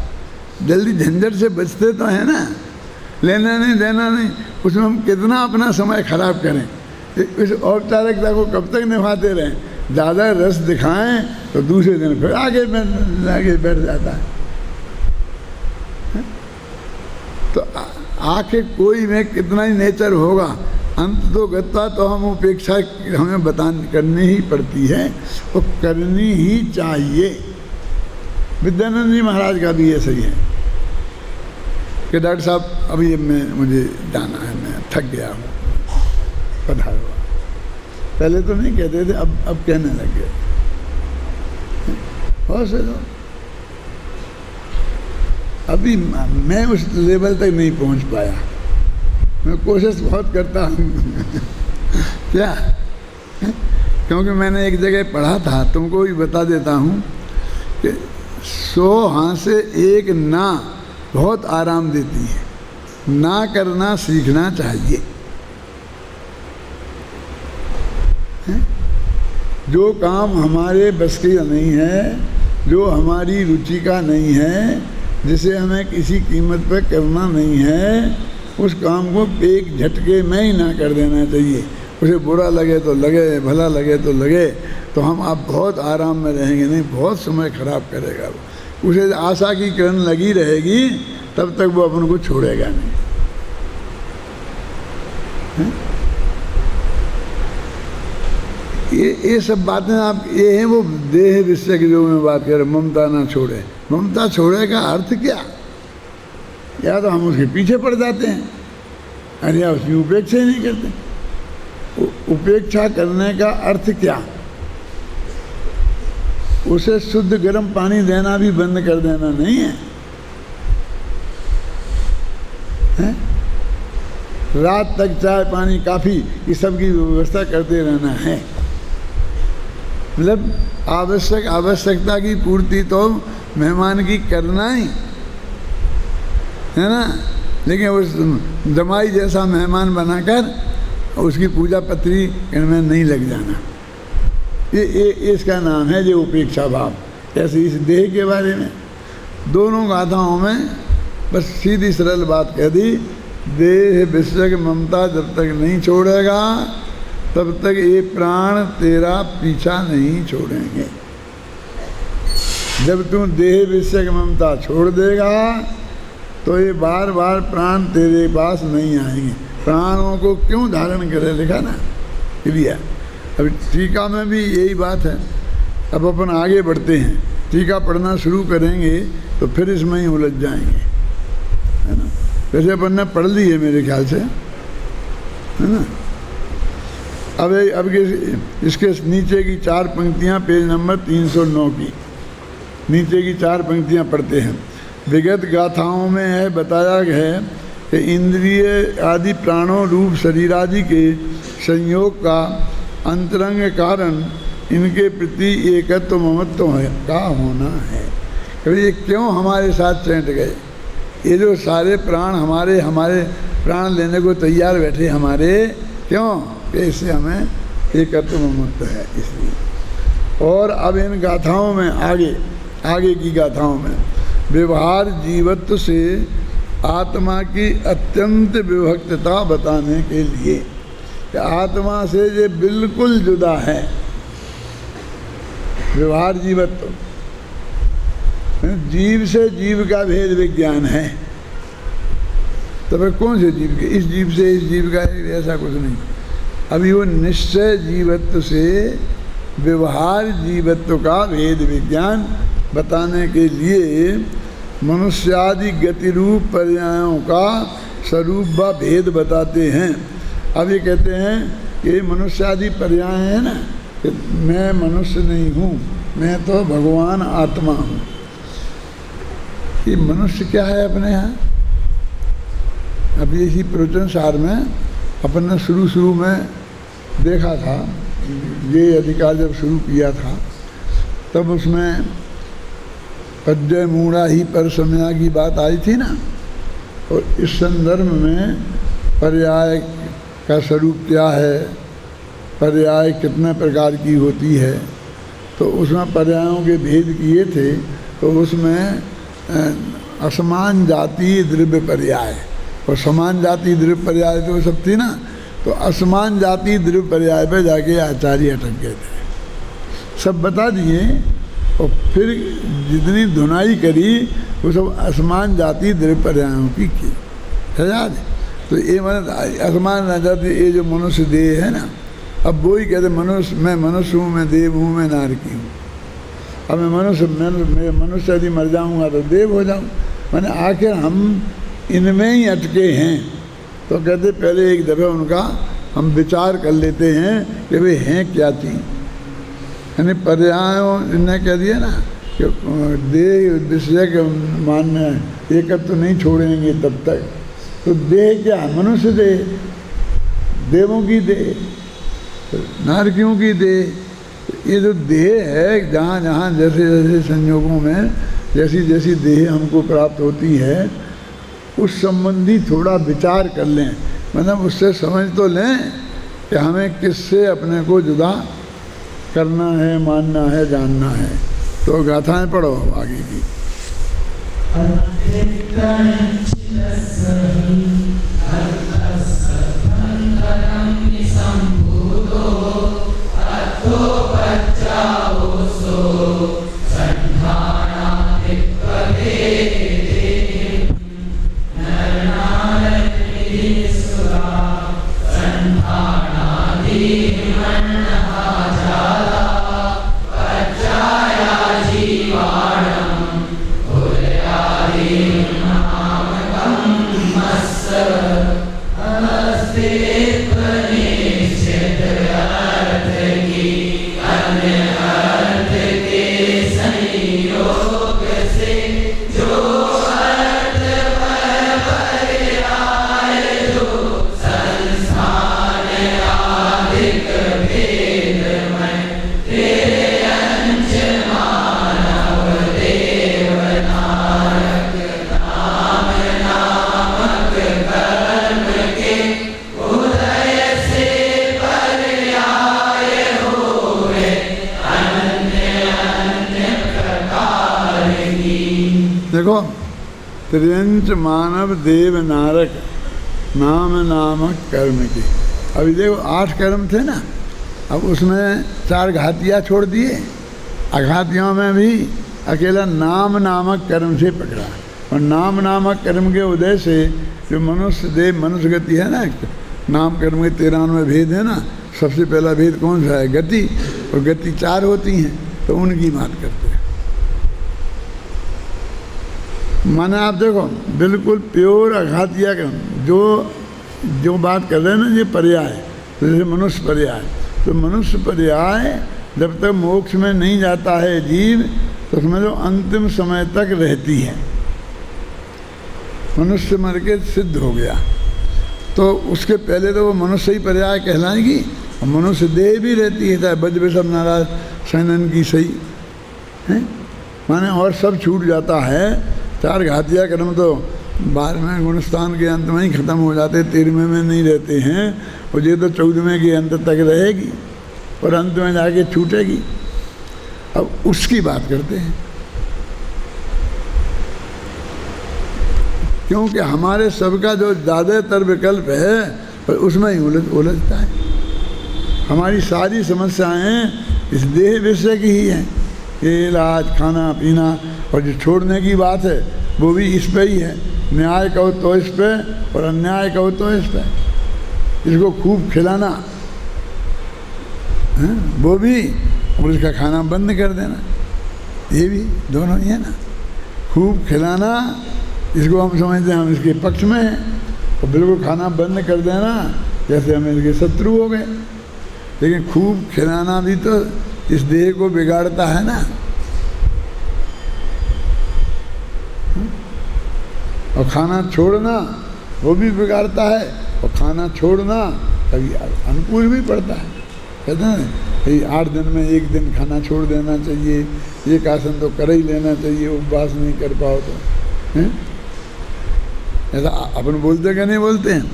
[SPEAKER 1] जल्दी झंझट से बचते तो हैं ना, लेना नहीं देना नहीं, उसमें हम कितना अपना समय खराब करें, इस औपचारिकता को कब तक निभाते रहें। ज़्यादा रस दिखाएं तो दूसरे दिन फिर आगे बैठ जाता है। तो आखिर कोई में कितना ही नेचर होगा, अंत तो गत्ता तो हम उपेक्षा हमें करनी ही पड़ती है, और करनी ही चाहिए। विद्यानंद जी महाराज का भी ऐसा ही है कि डॉक्टर साहब अभी मुझे जाना है, मैं थक गया हूँ, पधारो। पहले तो नहीं कहते थे, अब कहने लग गए। बहुत से लोग, अभी मैं उस लेवल तक नहीं पहुँच पाया, मैं कोशिश बहुत करता हूँ क्या, क्योंकि मैंने एक जगह पढ़ा था, तुमको भी बता देता हूँ कि 100 हाँ से एक ना बहुत आराम देती है। ना करना सीखना चाहिए। जो काम हमारे बस की नहीं है, जो हमारी रुचि का नहीं है, जिसे हमें किसी कीमत पर करना नहीं है, उस काम को एक झटके में ही ना कर देना चाहिए। उसे बुरा लगे तो लगे, भला लगे तो लगे, तो हम आप बहुत आराम में रहेंगे नहीं, बहुत समय खराब करेगा वो। उसे आशा की किरण लगी रहेगी, तब तक वो अपन को छोड़ेगा नहीं। ये सब बातें आप, ये हैं वो देह विषय की जो मैं बात कर रहा हूँ, ममता ना छोड़े। ममता छोड़े का अर्थ क्या? या तो हम उसके पीछे पड़ जाते हैं, अरे या उसकी उपेक्षा ही नहीं करते। उपेक्षा करने का अर्थ क्या? उसे शुद्ध गर्म पानी देना भी बंद कर देना नहीं है, हैं? रात तक चाय पानी काफ़ी ये सब की व्यवस्था करते रहना है। मतलब आवश्यकता की पूर्ति तो मेहमान की करना ही है ना, लेकिन उस जमाई जैसा मेहमान बनाकर उसकी पूजा पत्री इनमें नहीं लग जाना, ये इसका नाम है जो उपेक्षा भाव। ऐसे इस देह के बारे में दोनों गाथाओं में बस सीधी सरल बात कह दी, देह विषय की ममता जब तक नहीं छोड़ेगा तब तक ये प्राण तेरा पीछा नहीं छोड़ेंगे। जब तू देह विषय की ममता छोड़ देगा तो ये बार बार प्राण तेरे पास नहीं आएंगे। प्राणों को क्यों धारण करे, लिखा ना, क्लियर। अभी टीका में भी यही बात है। अब अपन आगे बढ़ते हैं, टीका पढ़ना शुरू करेंगे तो फिर इसमें ही उलझ जाएंगे, है ना। वैसे अपन ने पढ़ ली है मेरे ख्याल से, है ना। अब इसके नीचे की 4 पंक्तियां, पेज नंबर 309 की नीचे की 4 पंक्तियां पढ़ते हैं। विगत गाथाओं में है बताया है कि इंद्रिय आदि प्राणों रूप शरीर आदि के संयोग का अंतरंग कारण इनके प्रति एकत्व ममत्व का होना है। कभी ये क्यों हमारे साथ चैंट गए? ये जो सारे प्राण हमारे प्राण लेने को तैयार बैठे हमारे, क्यों? इससे हमें एकत्व ममत्व है, इसलिए। और अब इन गाथाओं में आगे की गाथाओं में व्यवहार जीवत्व से आत्मा की अत्यंत विभक्तता बताने के लिए कि आत्मा से ये बिल्कुल जुदा है। व्यवहार जीवत्व, जीव से जीव का भेद विज्ञान है। तब कौन से जीव के? इस जीव से इस जीव का, ऐसा कुछ नहीं। अभी वो निश्चय जीवत्व से व्यवहार जीवत्व का भेद विज्ञान बताने के लिए मनुष्यादि गतिरूप पर्यायों का स्वरूप व भेद बताते हैं। अब ये कहते हैं कि मनुष्यादि पर्याय है ना, कि मैं मनुष्य नहीं हूँ, मैं तो भगवान आत्मा हूँ। ये मनुष्य क्या है अपने यहाँ? अभी इसी प्रवचन सार में अपन ने शुरू में देखा था, ये अधिकार जब शुरू किया था तब उसमें पद्य मूढ़ा ही पर समया की बात आई थी ना। और इस संदर्भ में पर्याय का स्वरूप क्या है, पर्याय कितने प्रकार की होती है, तो उसमें पर्यायों के भेद किए थे। तो उसमें असमान जाति द्रव्य पर्याय और समान जाति द्रव्य पर्याय तो सब थी ना। तो असमान जाति द्रव्य पर्याय पे जाके आचार्य अटक गए थे, सब बता दिए। और फिर जितनी धुनाई करी वो सब असमान जाति द्रव्य पर्यायों की है, याद है। तो ये मतलब असमान जाति, ये जो मनुष्य देह है ना, अब वो ही कहते मनुष्य, मैं मनुष्य हूँ, मैं देव हूँ, मैं नारकी हूँ। अब मैं मनुष्य यदि मर जाऊंगा तो देव हो जाऊं। मैंने आखिर हम इनमें ही अटके हैं। तो कहते पहले एक दफ़े उनका हम विचार कर लेते हैं कि वे हैं क्या चीज़। यानी पर्यायों ने कह दिया ना कि देह विषय के मानना एकत्व तो नहीं छोड़ेंगे तब तक। तो देह क्या है? मनुष्य देह, देवों की देह, नारकियों की देह। ये जो देह है, जहाँ जहाँ जैसे जैसे संयोगों में जैसी जैसी देह हमको प्राप्त होती है, उस संबंधी थोड़ा विचार कर लें। मतलब उससे समझ तो लें कि हमें किससे अपने को जुदा करना है, मानना है, जानना है। तो गाथाएं पढ़ो आगे की। देखो, त्रियंच मानव देव नारक नाम नामक कर्म की। अभी देखो 8 कर्म थे ना, अब उसमें 4 घातियाँ छोड़ दिए। अघातियों में भी अकेला नाम नामक कर्म से पकड़ा। और नाम नामक कर्म के उदय से जो मनुष्य देव मनुष्य गति है ना, नाम कर्म के 93 भेद है ना। सबसे पहला भेद कौन सा है? गति। और गति 4 होती हैं, तो उनकी बात करते हैं। माने आप देखो बिल्कुल प्योर अघातिया जो बात कर रहे हैं ना, ये पर्याय। तो जैसे मनुष्य पर्याय, तो मनुष्य पर्याय जब तक मोक्ष में नहीं जाता है जीव, तो उसमें जो अंतिम समय तक रहती है। मनुष्य मर के सिद्ध हो गया तो उसके पहले तो वो मनुष्य ही पर्याय कहलाएगी। और मनुष्य देह भी रहती है, चाहे बज विषम नाराज सैनन की सही है। माने और सब छूट जाता है। 4 घातिया कर्म तो 12वें गुणस्थान के अंत में ही ख़त्म हो जाते, 13वें में नहीं रहते हैं। और ये तो 14वें के अंत तक रहेगी और अंत में जाके छूटेगी। अब उसकी बात करते हैं, क्योंकि हमारे सबका जो ज़्यादातर विकल्प है उसमें ही उलझता है। हमारी सारी समस्याएं इस देह विषय की ही हैं। ये इलाज, खाना पीना, और जो छोड़ने की बात है वो भी इस पे ही है। न्याय कहो तो इस पे और अन्याय कहो तो इस पे। इसको खूब खिलाना है वो भी, और इसका खाना बंद कर देना ये भी, दोनों ही है ना। खूब खिलाना, इसको हम समझते हैं हम इसके पक्ष में हैं, और बिल्कुल खाना बंद कर देना जैसे हम इसके शत्रु हो गए। लेकिन खूब खिलाना भी तो इस देह को बिगाड़ता है ना। और खाना छोड़ना वो भी बिगाड़ता है, और खाना छोड़ना कभी अनुकूल भी पड़ता है। कहते हैं भाई 8 दिन में 1 दिन खाना छोड़ देना चाहिए, एक आसन तो कर ही लेना चाहिए, उपवास नहीं कर पाओ तो हैं। ऐसा अपन बोलते क्या नहीं बोलते हैं।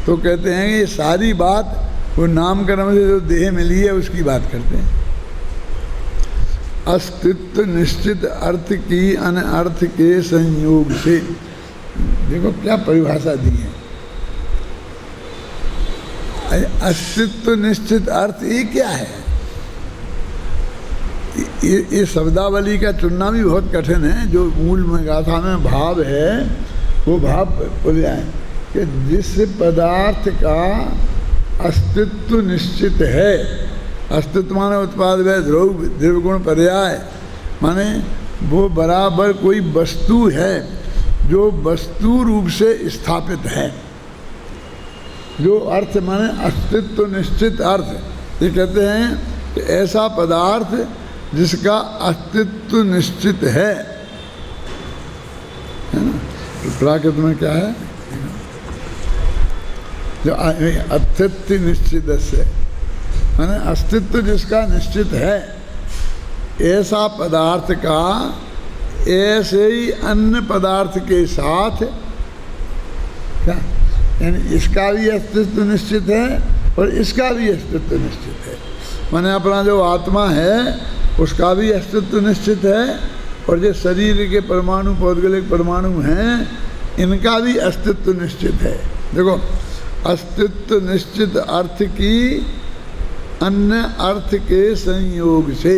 [SPEAKER 1] तो कहते हैं कि ये सारी बात वो नाम कर्म से जो देह मिली है उसकी बात करते हैं। अस्तित्व निश्चित अर्थ की अनर्थ के संयोग से। देखो क्या परिभाषा दी है। अस्तित्व निश्चित अर्थ ये क्या है? ये शब्दावली का चुनना भी बहुत कठिन है। जो मूल में गाथा में भाव है वो भाव बोल जाए कि जिस पदार्थ का अस्तित्व निश्चित है, अस्तित्व माने उत्पाद व ध्रुव द्रव्यगुण पर्याय, माने वो बराबर कोई वस्तु है जो वस्तु रूप से स्थापित है। जो अर्थ माने अस्तित्व निश्चित अर्थ, ये कहते हैं कि ऐसा पदार्थ जिसका अस्तित्व निश्चित है ना। तो प्राकृत में क्या है, जो अस्तित्व निश्चित से माने अस्तित्व जिसका निश्चित है, ऐसा पदार्थ का ऐसे ही अन्य पदार्थ के साथ क्या, यानी इसका भी अस्तित्व निश्चित है और इसका भी अस्तित्व निश्चित है। माने अपना जो आत्मा है उसका भी अस्तित्व निश्चित है, और जो शरीर के परमाणु पौद्गलिक परमाणु हैं इनका भी अस्तित्व निश्चित है। देखो, अस्तित्व निश्चित अर्थ की अन्य अर्थ के संयोग से,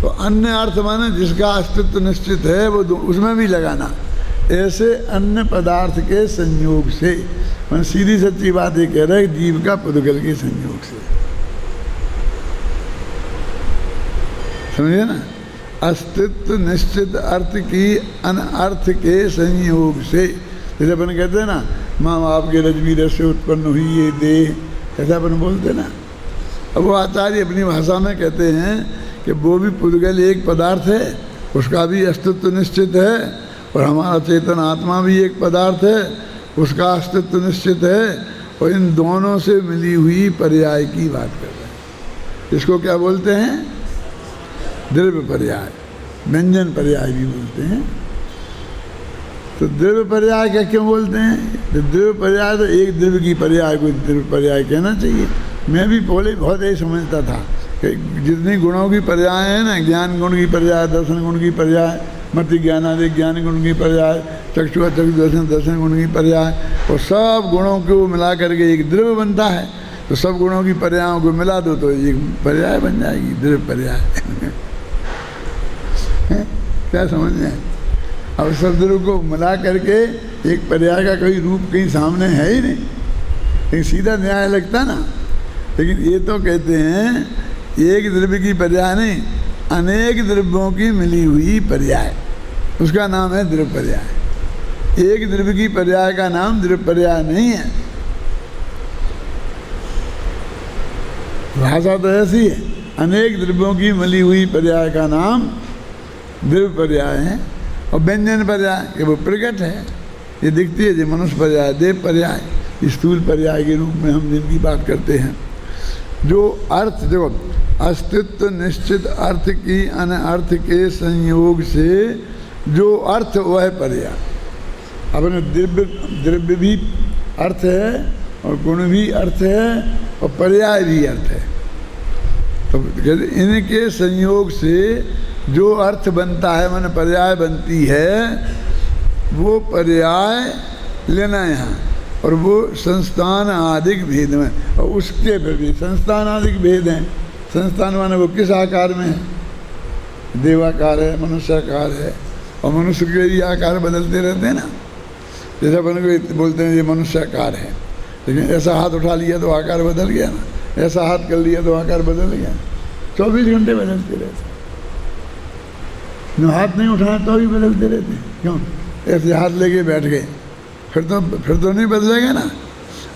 [SPEAKER 1] तो अन्य अर्थ माने जिसका अस्तित्व निश्चित है वो उसमें भी लगाना, ऐसे अन्य पदार्थ के संयोग से, मैंने सीधी सच्ची बात ये कह रहे जीव का पुद्गल के संयोग से, समझे ना। अस्तित्व निश्चित अर्थ की अनर्थ के संयोग से, जैसे अपन कहते हैं ना माँ बाप के रजबीर से उत्पन्न हुई ये देह, ऐसा अपन बोलते ना। अब वो आचार्य अपनी भाषा में कहते हैं कि वो भी पुद्गल एक पदार्थ है, उसका भी अस्तित्व निश्चित है, और हमारा चेतन आत्मा भी एक पदार्थ है, उसका अस्तित्व निश्चित है, और इन दोनों से मिली हुई पर्याय की बात कर रहे हैं। इसको क्या बोलते हैं, द्रव्य पर्याय, व्यंजन पर्याय भी बोलते हैं। तो द्रव्य पर्याय क्या क्यों बोलते हैं, तो द्रव्य पर्याय तो एक द्रव्य की पर्याय को द्रव्य पर्याय कहना चाहिए। मैं भी पहले बहुत यही समझता था कि जितनी गुणों की पर्याय है ना, ज्ञान गुण की पर्याय, दर्शन गुण की पर्याय, मति ज्ञानादि ज्ञान गुण की पर्याय, चक्षु चक्षु दर्शन दर्शन गुण की पर्याय, और सब गुणों को मिला करके एक द्रव्य बनता है। तो सब गुणों की पर्यायों को मिला दो तो एक पर्याय बन जाएगी, द्रव्य पर्याय। क्या समझ में आए। अब सब द्रव्य को मिला करके एक पर्याय का कोई रूप कहीं सामने है ही नहीं, कहीं सीधा न्याय लगता ना। लेकिन ये तो कहते हैं एक द्रव्य की पर्याय नहीं, अनेक द्रव्यों की मिली हुई पर्याय, उसका नाम है द्रव्य पर्याय। एक द्रव्य की पर्याय का नाम द्रव्य पर्याय नहीं है। भाषा तो ऐसी है, अनेक द्रव्यों की मिली हुई पर्याय का नाम द्रव्य पर्याय है। और व्यंजन पर्याय कि वो प्रकट है, ये दिखती है, जो मनुष्य पर्याय, देव पर्याय, स्थूल पर्याय के रूप में हम जिनकी बात करते हैं। जो अर्थ, देखो, अस्तित्व निश्चित अर्थ की अनर्थ के संयोग से जो अर्थ वह पर्याय। अपने द्रव्य भी अर्थ है और गुण भी अर्थ है और पर्याय भी अर्थ है। तो इनके संयोग से जो अर्थ बनता है, माने पर्याय बनती है, वो पर्याय लेना यहाँ, और वो संस्थान आदिक भेद में, और उसके फिर भी संस्थान आदिक भेद हैं। संस्थान माने वो किस आकार में है, देवाकार है, मनुष्याकार है, और मनुष्य के भी आकार बदलते रहते हैं ना। जैसे अपन को बोलते हैं ये मनुष्याकार है, लेकिन ऐसा हाथ उठा लिया तो आकार बदल गया ना, ऐसा हाथ कर लिया तो आकार बदल गया। 24 घंटे बदलते रहते, जो हाथ नहीं उठाए तो भी बदलते रहते। क्यों, ऐसे हाथ लेके बैठ गए, फिर तो नहीं बदलेगा ना।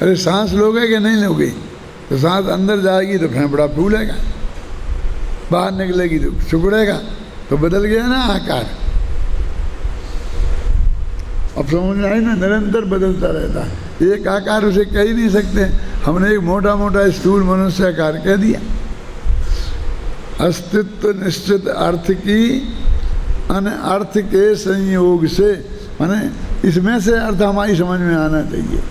[SPEAKER 1] अरे सांस लोगे कि नहीं लोगे, तो सांस अंदर जाएगी तो फेफड़ा फूलेगा, बाहर निकलेगी तो सिकुड़ेगा, तो बदल गया ना आकार। अब समझ में आई ना, निरंतर बदलता रहता है। एक आकार उसे कह ही नहीं सकते, हमने एक मोटा मोटा स्थूल मनुष्य आकार कह दिया। अस्तित्व निश्चित अर्थ की अनर्थ के संयोग से, माने इसमें से अर्थ हमारी समझ में आना चाहिए।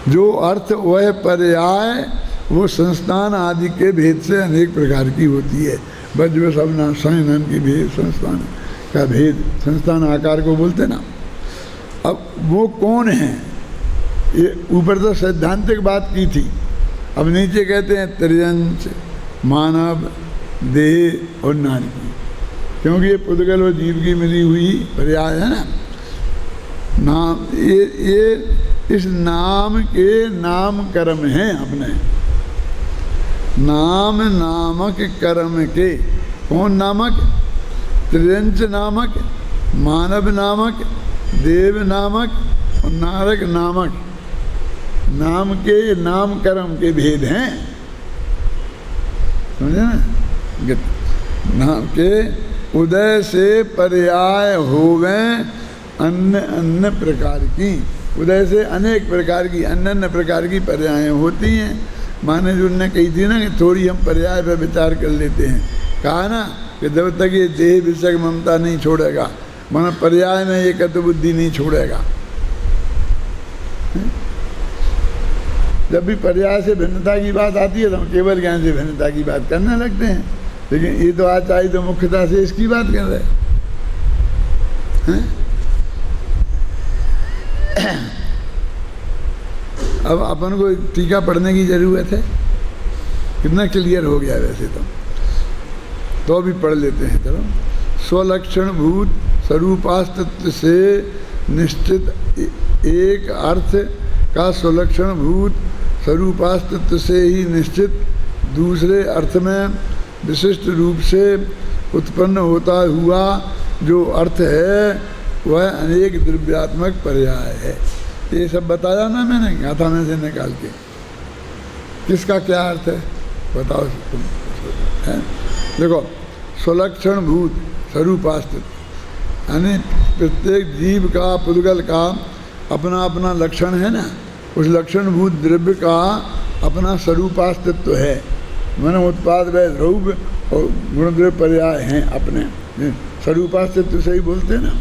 [SPEAKER 1] जो अर्थ वह पर्याय, वो संस्थान आदि के भेद से अनेक प्रकार की होती है। वज्र सबना संयन की भेद, संस्थान का भेद, संस्थान आकार को बोलते ना। अब वो कौन है, ये ऊपर तो सैद्धांतिक बात की थी, अब नीचे कहते हैं त्रियंश, मानव, देह और नारी, क्योंकि ये पुद्गल और जीव की मिली हुई पर्याय है ना। नाम ये इस नाम के नाम कर्म हैं अपने, नाम नामक कर्म के, कौन नामक? त्रियंच नामक, मानव नामक, देव नामक और नारक नामक। नाम के नाम कर्म के भेद हैं, समझे ना? नाम के उदय से पर्याय होवे अन्य अन्य प्रकार की, उदय से अनेक प्रकार की अन्य अन्य प्रकार की पर्याय होती हैं। माने जो उनने कही थी ना कि थोड़ी हम पर्याय पर विचार कर लेते हैं, कहा ना कि जब तक ये देह विषय ममता नहीं छोड़ेगा, माना पर्याय में एकत्व बुद्धि नहीं छोड़ेगा। जब भी पर्याय से भिन्नता की बात आती है तो हम केवल ज्ञान से भिन्नता की बात करने लगते हैं, लेकिन ये तो आचार्य तो मुख्यता से इसकी बात कर रहे हैं। अब अपन को टीका पढ़ने की जरूरत है, कितना क्लियर हो गया वैसे तो अभी पढ़ लेते हैं। चलो, स्वलक्षण भूत स्वरूपास्तित्व से निश्चित एक अर्थ का स्वलक्षण भूत स्वरूपास्तित्व से ही निश्चित दूसरे अर्थ में विशिष्ट रूप से उत्पन्न होता हुआ जो अर्थ है वह अनेक द्रव्यात्मक पर्याय है। ये सब बताया ना मैंने गाथा में से निकाल के, किसका क्या अर्थ है बताओ तुम है? देखो, स्वलक्षण भूत स्वरूपास्तित्व यानी प्रत्येक जीव का, पुद्गल का अपना अपना लक्षण है ना, उस लक्षण भूत द्रव्य का अपना स्वरूपास्तित्व है। मैंने उत्पाद वैध रूप और गुणद्रव्य पर्याय हैं अपने। स्वरूपास्तित्व से ही बोलते हैं ना,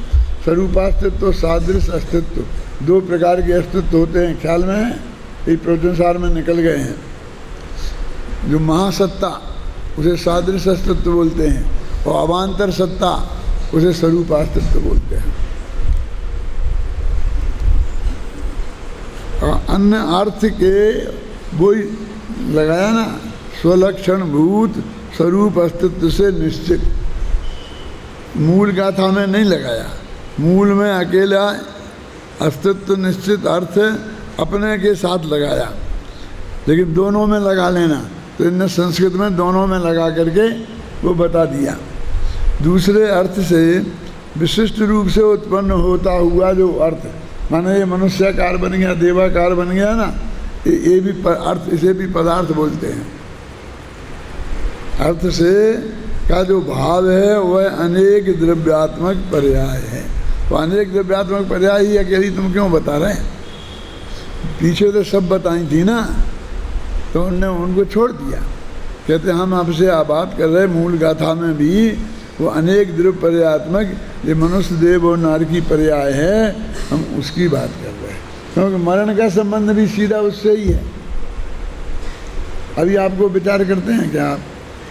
[SPEAKER 1] स्वरूपास्तित्व सादृश अस्तित्व, दो प्रकार के अस्तित्व होते हैं, ख्याल में है? ये प्रवचनसार में निकल गए हैं। जो महासत्ता उसे सादृश अस्तित्व बोलते हैं, और अवान्तर सत्ता उसे स्वरूपास्तित्व बोलते हैं। और अन्य अर्थ के वो लगाया ना, स्वलक्षण भूत स्वरूप अस्तित्व से निश्चित, मूल गाथा में नहीं लगाया। मूल में अकेला अस्तित्व निश्चित अर्थ अपने के साथ लगाया, लेकिन दोनों में लगा लेना, तो इनने संस्कृत में दोनों में लगा करके वो बता दिया। दूसरे अर्थ से विशिष्ट रूप से उत्पन्न होता हुआ जो अर्थ, माने ये मनुष्याकार बन गया, देवाकार बन गया ना, ये भी अर्थ, इसे भी पदार्थ बोलते हैं। अर्थ से का जो भाव है वह अनेक द्रव्यात्मक पर्याय है। तो अनेक द्रव्यात्मक पर्याय ही अकेली तुम क्यों बता रहे हैं? पीछे तो सब बताई थी ना, तो उनने उनको छोड़ दिया। कहते हम आपसे बात कर रहे, मूल गाथा में भी वो अनेक द्रव्य पर्यात्मक, ये मनुष्य देव और नार की पर्याय है, हम उसकी बात कर रहे हैं, क्योंकि मरण का संबंध भी सीधा उससे ही है। अभी आपको विचार करते हैं क्या आप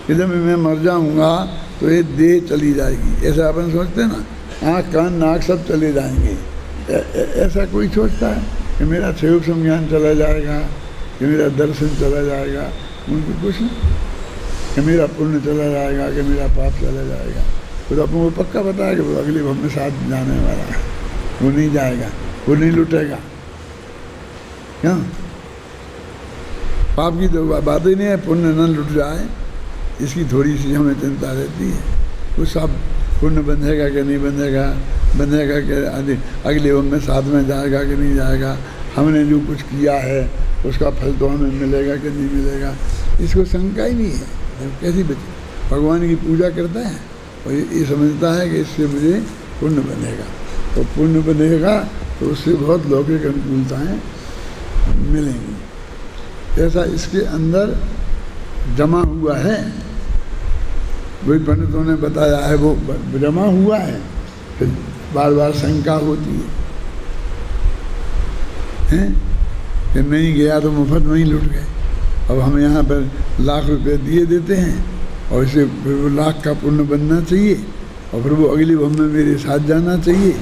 [SPEAKER 1] कि जब मैं मर जाऊंगा तो ये देह चली जाएगी, ऐसा अपन सोचते हैं ना, आँख कान नाक सब चले जाएंगे। ऐसा कोई सोचता है कि मेरा क्षयोग संज्ञान चला जाएगा, कि मेरा दर्शन चला जाएगा? उनको कुछ नहीं, कि मेरा पुण्य चला जाएगा, कि मेरा पाप चला जाएगा। तो अपन को पक्का पता है कि वो अगले भव में साथ जाने वाला है, वो नहीं जाएगा, वो नहीं लुटेगा। क्या पाप की तो बात ही नहीं है, पुण्य न लुट जाए इसकी थोड़ी सी हमें चिंता रहती है। वो सब पुण्य बंधेगा कि नहीं बंधेगा, बंधेगा कि अगले भव में साथ में जाएगा कि नहीं जाएगा, हमने जो कुछ किया है उसका फल तो हमें मिलेगा कि नहीं मिलेगा, इसको शंका ही नहीं है। कैसी बचे भगवान की पूजा करता है और ये समझता है कि इससे मुझे पुण्य बनेगा, तो पुण्य बनेगा तो उससे बहुत लौकिक अनुकूलताएँ मिलेंगी। ऐसा इसके अंदर जमा हुआ है, वही पंडितों ने बताया है, वो जमा हुआ है। फिर बार बार शंका होती है कि नहीं गया तो मुफ्त में ही लुट गए। अब हम यहाँ पर लाख रुपए दिए देते हैं और इसे फिर वो लाख का पुण्य बनना चाहिए और फिर वो अगली भव में मेरे साथ जाना चाहिए।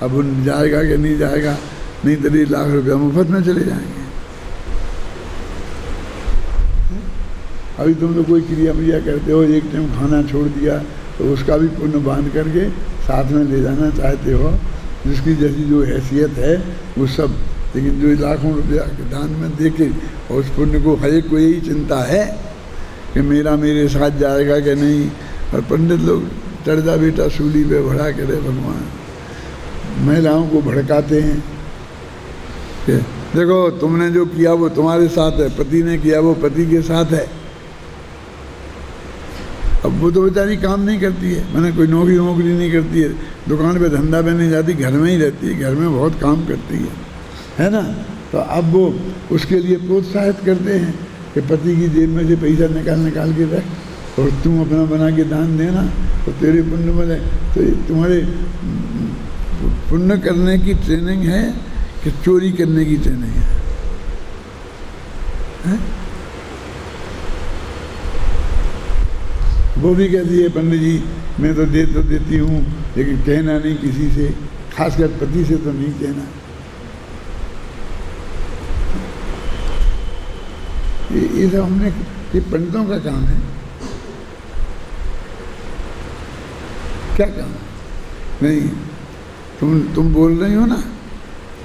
[SPEAKER 1] अब वो जाएगा कि नहीं जाएगा, नहीं तो 1 लाख रुपया मुफ्त में चले जाएंगे। अभी तुम तो कोई क्रिया व्रिया करते हो, एक टाइम खाना छोड़ दिया तो उसका भी पुण्य बांध करके साथ में ले जाना चाहते हो, जिसकी जैसी जो हैसियत है वो सब। लेकिन जो लाखों रुपया के दान में दे के और उस पुण्य को हर एक को यही चिंता है कि मेरा मेरे साथ जाएगा कि नहीं, और पंडित लोग चढ़ जा बेटा सूली पे भड़ा करे भगवान, महिलाओं को भड़काते हैं कि देखो तुमने जो किया वो तुम्हारे साथ है, पति ने किया वो पति के साथ है। अब वो तो बेचारी काम नहीं करती है, मैंने कोई नौकरी नहीं करती है, दुकान पे धंधा पे नहीं जाती, घर में ही रहती है, घर में बहुत काम करती है ना। तो अब वो उसके लिए प्रोत्साहित करते हैं कि पति की जेब में से पैसा निकाल के रख और तुम अपना बना के दान देना तो तेरे पुण्य मिले। तो तुम्हारे पुण्य करने की ट्रेनिंग है कि चोरी करने की ट्रेनिंग है? वो भी कहती है पंडित जी मैं तो देती हूँ लेकिन कहना नहीं किसी से, खासकर पति से तो नहीं कहना। ये सब हमने, ये पंडितों का काम है। क्या काम नहीं, तुम बोल रही हो ना,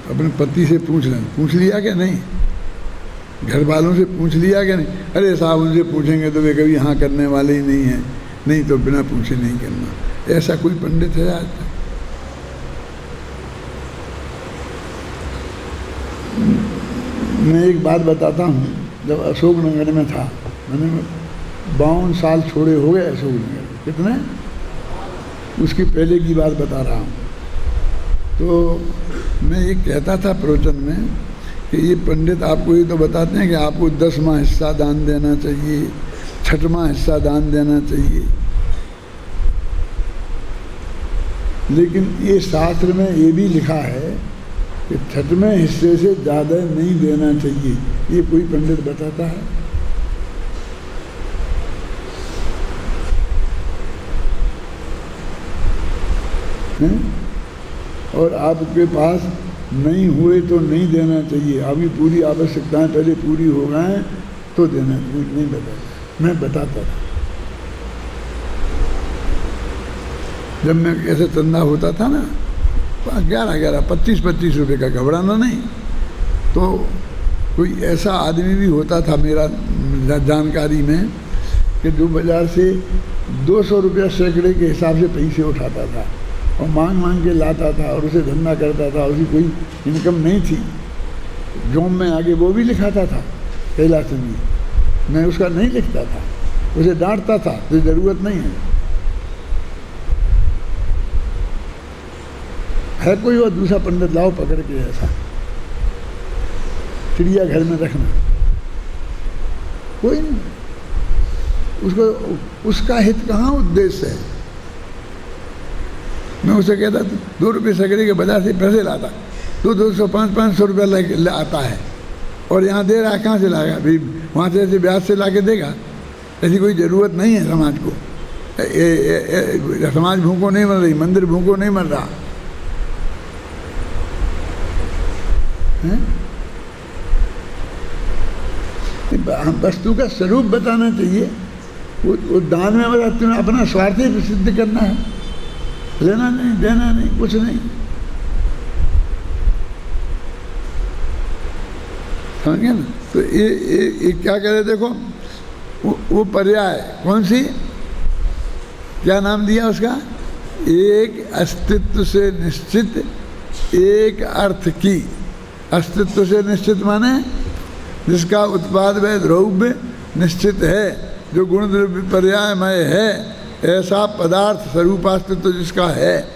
[SPEAKER 1] अपने पति से पूछ लिया क्या नहीं, घर वालों से पूछ लिया क्या नहीं? अरे साहब उनसे पूछेंगे तो वे कभी हाँ करने वाले ही नहीं हैं, नहीं तो बिना पूछे नहीं करना। ऐसा कोई पंडित है आज तक? मैं एक बात बताता हूँ, जब अशोकनगर में था, मैंने 52 साल छोड़े हो गए अशोकनगर, कितने, उसकी पहले की बात बता रहा हूँ। तो मैं ये कहता था प्रवचन में कि ये पंडित आपको ये तो बताते हैं कि आपको 10वां हिस्सा दान देना चाहिए, 6वां हिस्सा दान देना चाहिए, लेकिन ये शास्त्र में ये भी लिखा है कि 6वें हिस्से से ज़्यादा नहीं देना चाहिए। ये कोई पंडित बताता है? और आपके पास नहीं हुए तो नहीं देना चाहिए, अभी पूरी आवश्यकताएं पहले पूरी हो गए तो देना चाहिए। नहीं बताता, मैं बताता था जब मैं ऐसे चंदा होता था ना, 11 25 रुपए का, घबराना नहीं। तो कोई ऐसा आदमी भी होता था मेरा जानकारी में कि जो बाजार से 200 रुपया सैकड़े के हिसाब से पैसे उठाता था और मांग के लाता था और उसे धंधा करता था, उसकी कोई इनकम नहीं थी। जोम में आगे वो भी लिखाता था कैलाश में, मैं उसका नहीं लिखता था, उसे डांटता था, तो ज़रूरत नहीं है कोई और दूसरा पंडित लाओ पकड़ के, ऐसा चिड़ियाघर में रखना, कोई नहीं, उसको उसका हित कहाँ उद्देश्य है। मैं उसे कहता 2 रुपये सैकड़े के बाजार से पैसे लाता, 200 500 रुपया आता है और यहाँ दे रहा है, कहाँ से लाएगा भाई? वहाँ से ऐसे ब्याज से ला के देगा? ऐसी कोई ज़रूरत नहीं है समाज को। समाज भूखों नहीं मर रही, मंदिर भूखों नहीं मर रहा है? वस्तु का स्वरूप बताना चाहिए। वो दान में बता तुम्हें अपना स्वार्थ ही सिद्ध करना है, लेना नहीं, देना नहीं, कुछ नहीं। समझ गए ना? तो ये क्या कह रहे, देखो वो पर्याय कौन सी, क्या नाम दिया उसका? एक अस्तित्व से निश्चित एक अर्थ की। अस्तित्व से निश्चित माने जिसका उत्पाद व द्रव्य निश्चित है, जो गुण द्रव्य पर्यायमय है, ऐसा पदार्थ स्वरूपास्तित्व जिसका है,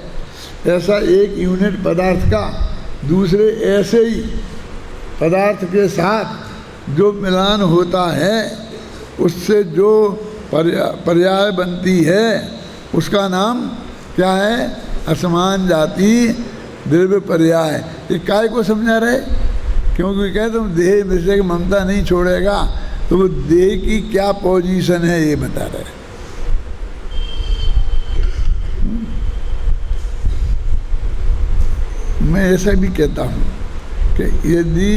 [SPEAKER 1] ऐसा एक यूनिट पदार्थ का दूसरे ऐसे ही पदार्थ के साथ जो मिलान होता है, उससे जो पर्याय बनती है, उसका नाम क्या है? असमान जाति द्रव्य पर्याय। ये काय को समझा रहे? क्योंकि कहते हम देह विषय की ममता नहीं छोड़ेगा, तो वो देह की क्या पोजीशन है ये बता रहे। मैं ऐसा भी कहता हूँ कि यदि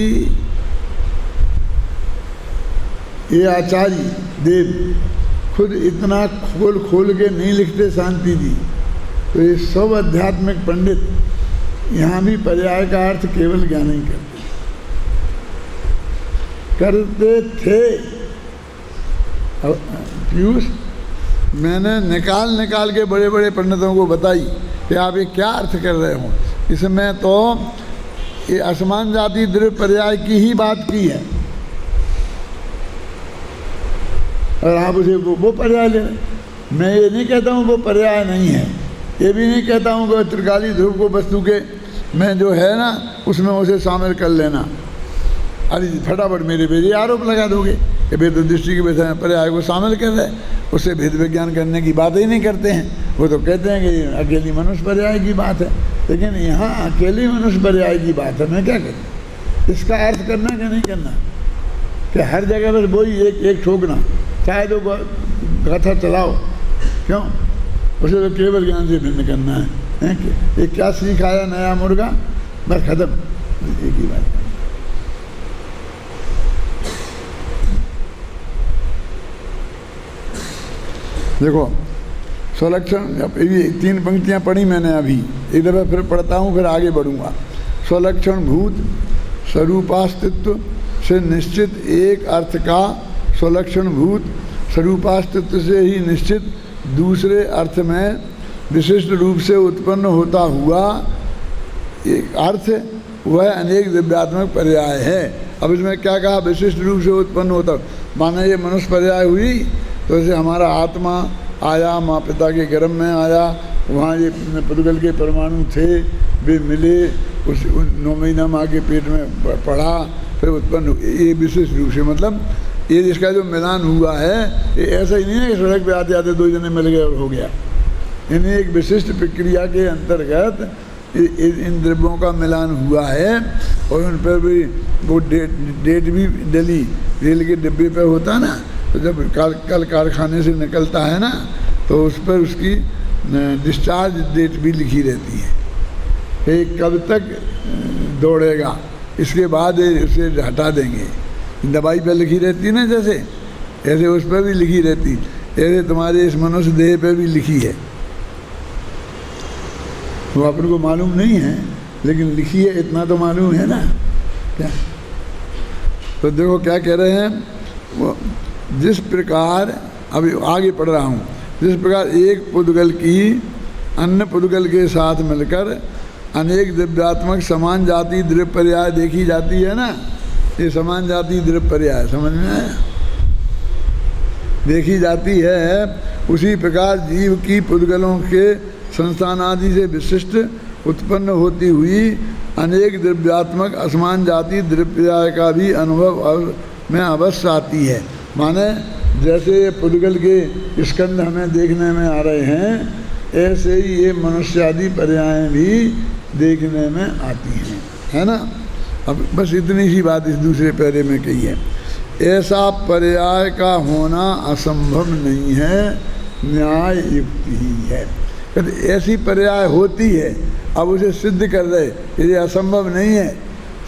[SPEAKER 1] ये आचार्य देव खुद इतना खोल के नहीं लिखते शांति जी, तो ये सब आध्यात्मिक पंडित यहाँ भी पर्याय का अर्थ केवल ज्ञान ही करते थे। पीयूष मैंने निकाल निकाल के बड़े बड़े पंडितों को बताई कि आप ये क्या अर्थ कर रहे हो। इसमें तो ये असमान जाति द्रव्य पर्याय की ही बात की है, और आप उसे वो पर्याय ले रहे। मैं ये नहीं कहता हूँ वो पर्याय नहीं है, ये भी नहीं कहता हूँ कि त्रिकाली ध्रुव को वस्तु के मैं जो है ना उसमें उसे शामिल कर लेना। अरे फटाफट मेरे पे ये आरोप लगा दोगे कि भेद दृष्टि के विषय में पर्याय को शामिल कर रहे, उससे भेद विज्ञान करने की बात ही नहीं करते हैं। वो तो कहते हैं कि अकेली मनुष्य पर्याय की बात है, लेकिन यहाँ अकेली मनुष्य पर्याय की बात है। मैं क्या करूँ, इसका अर्थ करना क्या नहीं करना, कि हर जगह बस वही एक ठोकना, चाहे तो गाथा चलाओ, क्यों, उसे तो केवल ज्ञान से भिन्न करना है कि ये क्या सीख आया नया मुर्गा, बस खत्म, एक ही बात। देखो स्वलक्षण, ये 3 पंक्तियां पढ़ी मैंने अभी, एक दफ़ा फिर पढ़ता हूँ, फिर आगे बढ़ूँगा। स्वलक्षण भूत स्वरूपास्तित्व से निश्चित एक अर्थ का स्वलक्षण भूत स्वरूपास्तित्व से ही निश्चित दूसरे अर्थ में विशिष्ट रूप से उत्पन्न होता हुआ एक अर्थ, वह अनेक दिव्यात्मक पर्याय है। अब इसमें क्या कहा, विशिष्ट रूप से उत्पन्न होता, माने ये मनुष्य पर्याय हुई तो जैसे हमारा आत्मा आया, माँ पिता के गर्भ में आया, वहाँ ये पुद्गल के परमाणु थे, वे मिले, उस 9 महीना माँ के पेट में पढ़ा, फिर उत्पन्न, ये विशिष्ट रूप से, मतलब ये जिसका जो मिलान हुआ है, ये ऐसा ही नहीं है कि सड़क पे आते आते 2 जने मिल गए और हो गया। इन्हें एक विशिष्ट प्रक्रिया के अंतर्गत इन द्रव्यों का मिलान हुआ है, और उन पर भी वो डेट भी डली, रेल के डिब्बे पर होता ना, तो जब कल कारखाने से निकलता है ना, तो उस पर उसकी डिस्चार्ज डेट भी लिखी रहती है कि कब तक दौड़ेगा, इसके बाद उसे हटा देंगे। दवाई पर लिखी रहती है ना, जैसे ऐसे उस पर भी लिखी रहती, ऐसे तुम्हारे इस मनुष्य देह पर भी लिखी है। वो अपन को मालूम नहीं है, लेकिन लिखी है इतना तो मालूम है ना क्या। तो देखो क्या कह रहे हैं, वो जिस प्रकार, अभी आगे पढ़ रहा हूँ, जिस प्रकार एक पुद्गल की अन्य पुद्गल के साथ मिलकर अनेक दिव्यात्मक समान जाति द्रव्य पर्याय देखी जाती है ना, ये समान जाति द्रव्य पर्याय समझ में आया, देखी जाती है, उसी प्रकार जीव की पुद्गलों के संस्थान आदि से विशिष्ट उत्पन्न होती हुई अनेक द्रव्यात्मक असमान जाति द्रव्य पर्याय का भी अनुभव में अवश्य आती है। माने जैसे पुद्गल के स्कंद हमें देखने में आ रहे हैं, ऐसे ही ये मनुष्यादि पर्याय भी देखने में आती हैं, है ना। अब बस इतनी सी बात इस दूसरे पैरे में कही है। ऐसा पर्याय का होना असंभव नहीं है, न्याय युक्ति ही है। ऐसी पर्याय होती है, अब उसे सिद्ध कर रहे, ये असंभव नहीं है,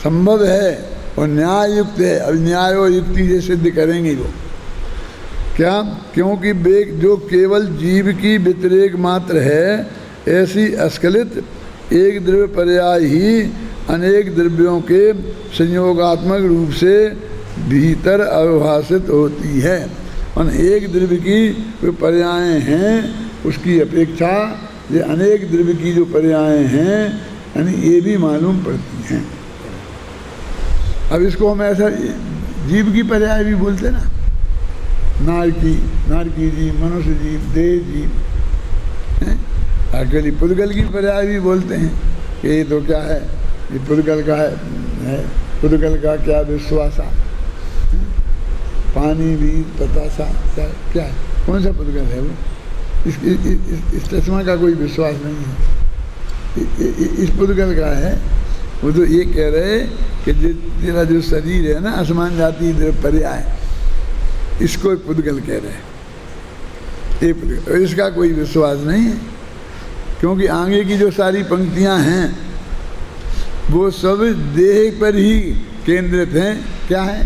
[SPEAKER 1] संभव है और न्याय युक्त है। अब न्याय और युक्ति से सिद्ध करेंगे वो क्या, क्योंकि वेग जो केवल जीव की व्यतिरेक मात्र है, ऐसी अस्खलित एक द्रव्य पर्याय ही अनेक द्रव्यों के संयोगात्मक रूप से भीतर अवभाषित होती है। और एक द्रव्य की जो पर्याय हैं उसकी अपेक्षा ये अनेक द्रव्य की जो पर्याय हैं यानी ये भी मालूम पड़ती हैं। अब इसको हम ऐसा जीव की पर्याय भी बोलते ना, नारकी जीव, मनुष्य जीव, देह जीव, अकेली पुद्गल की पर्याय भी बोलते हैं कि ये तो क्या है, ये पुद्गल का है, पुद्गल का क्या विश्वासा, पानी भी बतासा, क्या है, कौन सा पुद्गल है वो, इस चश्मा का कोई विश्वास नहीं है, इस पुद्गल का है। वो तो ये कह रहे कि तेरा जो शरीर है ना, असमान जाति पर्याय, इसको पुद्गल कह रहे हैं, ये इसका कोई विश्वास नहीं है, क्योंकि आगे की जो सारी पंक्तियां हैं वो सब देह पर ही केंद्रित हैं। क्या है,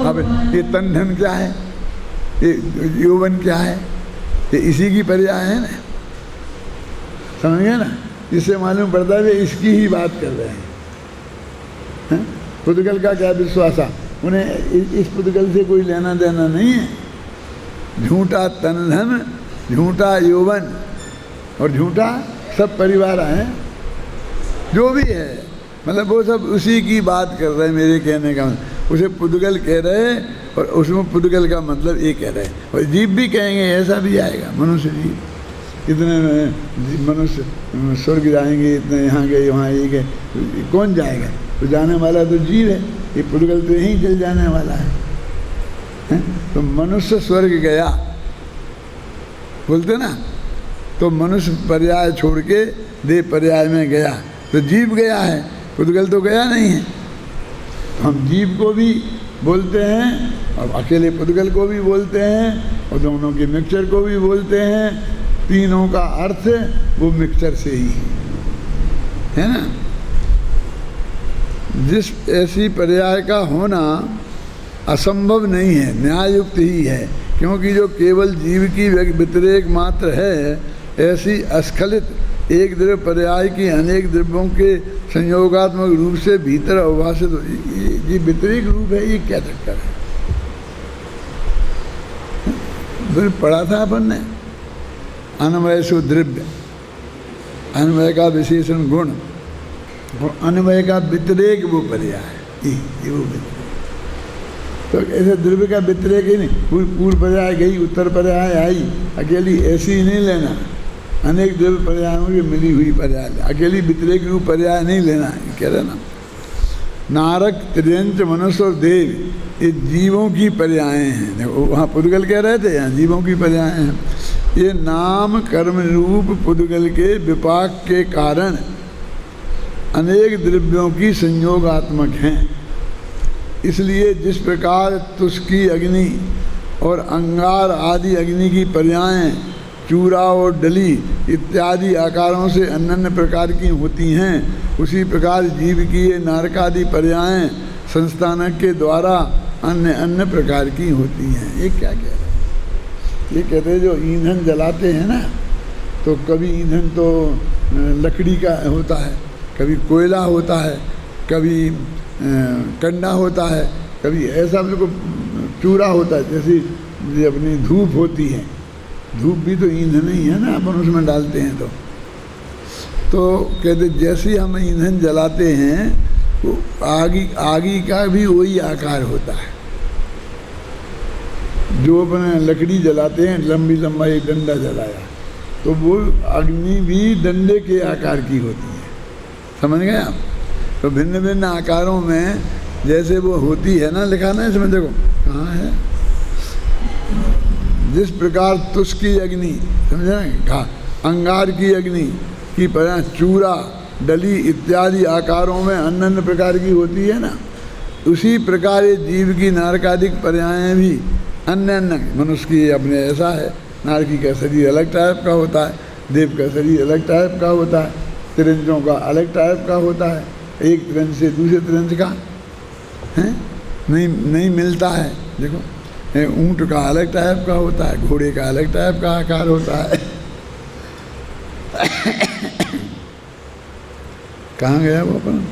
[SPEAKER 1] अब ये तन धन क्या है, ये यौवन क्या है, ये इसी की पर्याय है ना, समझ गए ना। इससे मालूम पड़ता है वे इसकी ही बात कर रहे हैं। पुद्गल का क्या विश्वासा, उन्हें इस पुद्गल से कोई लेना देना नहीं है। झूठा तन धन, झूठा यौवन और झूठा सब परिवार हैं, जो भी है, मतलब वो सब उसी की बात कर रहे हैं। मेरे कहने का उसे पुद्गल कह रहे हैं और उसमें पुद्गल का मतलब ये कह रहे हैं। और जीव भी कहेंगे, ऐसा भी आएगा, मनुष्य जीव इतने मनुष्य स्वर्ग जाएंगे, इतने यहाँ गए वहाँ ये गए, कौन जाएगा? तो जाने वाला तो जीव है, ये पुद्गल तो यहीं चल जाने वाला है। तो मनुष्य स्वर्ग गया बोलते ना, तो मनुष्य पर्याय छोड़ के देह पर्याय में गया, तो जीव गया है, पुद्गल तो गया नहीं है। हम जीव को भी बोलते हैं और अकेले पुद्गल को भी बोलते हैं और दोनों के मिक्सचर को भी बोलते हैं। तीनों का अर्थ वो मिक्सचर से ही है ना। जिस ऐसी पर्याय का होना असंभव नहीं है, न्याययुक्त ही है, क्योंकि जो केवल जीव की व्यतिरेक मात्र है, ऐसी अस्खलित एक द्रव्य पर्याय की अनेक द्रव्यों के संयोगात्मक रूप से भीतर अवभाषित ये व्यतिरेक रूप है। ये क्या चक्कर है? पढ़ा था अपन ने, अन्वय सु द्रव्य, अन्वय का विशेषण गुण और अन्वय का व्यतिरेक वो पर्याय, ये वो व्यतिरेक। तो ऐसे द्रव्य का व्यतिरेक ही नहीं, पूर्व पर्याय गई, उत्तर पर्याय आई, अकेली ऐसी ही नहीं लेना, अनेक द्रव्य पर्यायों की मिली हुई पर्याय, अकेली व्यतिरेक रूप पर्याय नहीं लेना, कह रहे ना। नारक, त्रियंच, मनुष्य और देव ये जीवों की पर्याय हैं। देखो वहाँ पुद्गल कह रहे थे, यहाँ जीवों की पर्याय हैं। ये नाम कर्म रूप पुद्गल के विपाक के कारण अनेक द्रव्यों की संयोगात्मक हैं। इसलिए जिस प्रकार तुष्की अग्नि और अंगार आदि अग्नि की पर्यायें चूरा और डली इत्यादि आकारों से अन्य प्रकार की होती हैं, उसी प्रकार जीव की ये नारकादि पर्यायें संस्थानक के द्वारा अन्य अन्य प्रकार की होती हैं। ये क्या कह रहे हैं? ये कहते हैं जो ईंधन जलाते हैं ना, तो कभी ईंधन तो लकड़ी का होता है, कभी कोयला होता है, कभी कंडा होता है, कभी ऐसा बिल्कुल चूरा होता है। जैसे अपनी धूप होती है, धूप भी तो ईंधन ही है ना, अपन उसमें डालते हैं। तो कहते जैसे हम ईंधन जलाते हैं तो आगी का भी वही आकार होता है। जो अपने लकड़ी जलाते हैं, लंबी लंबा एक डंडा जलाया, तो वो अग्नि भी डंडे के आकार की होती है। समझ गए आप? तो भिन्न भिन्न आकारों में जैसे वो होती है ना, लिखा ना इसमें, देखो कहाँ है। जिस प्रकार तुष्की अग्नि, समझे ना, अंगार की अग्नि की पर्याय चूरा, डली इत्यादि आकारों में अन्य अन्य प्रकार की होती है ना, उसी प्रकार ये जीव की नारकादिक पर्यायें भी अन्य अन्य। मनुष्य की अपने ऐसा है, नारकी का शरीर अलग टाइप का होता है, देव का शरीर अलग टाइप का होता है, त्रिंजों का अलग टाइप का होता है, एक त्रिंज से दूसरे त्रिंज का है नहीं मिलता है। देखो ऊँट का अलग टाइप का होता है, घोड़े का अलग टाइप का आकार होता है। कहाँ गया वो अपन?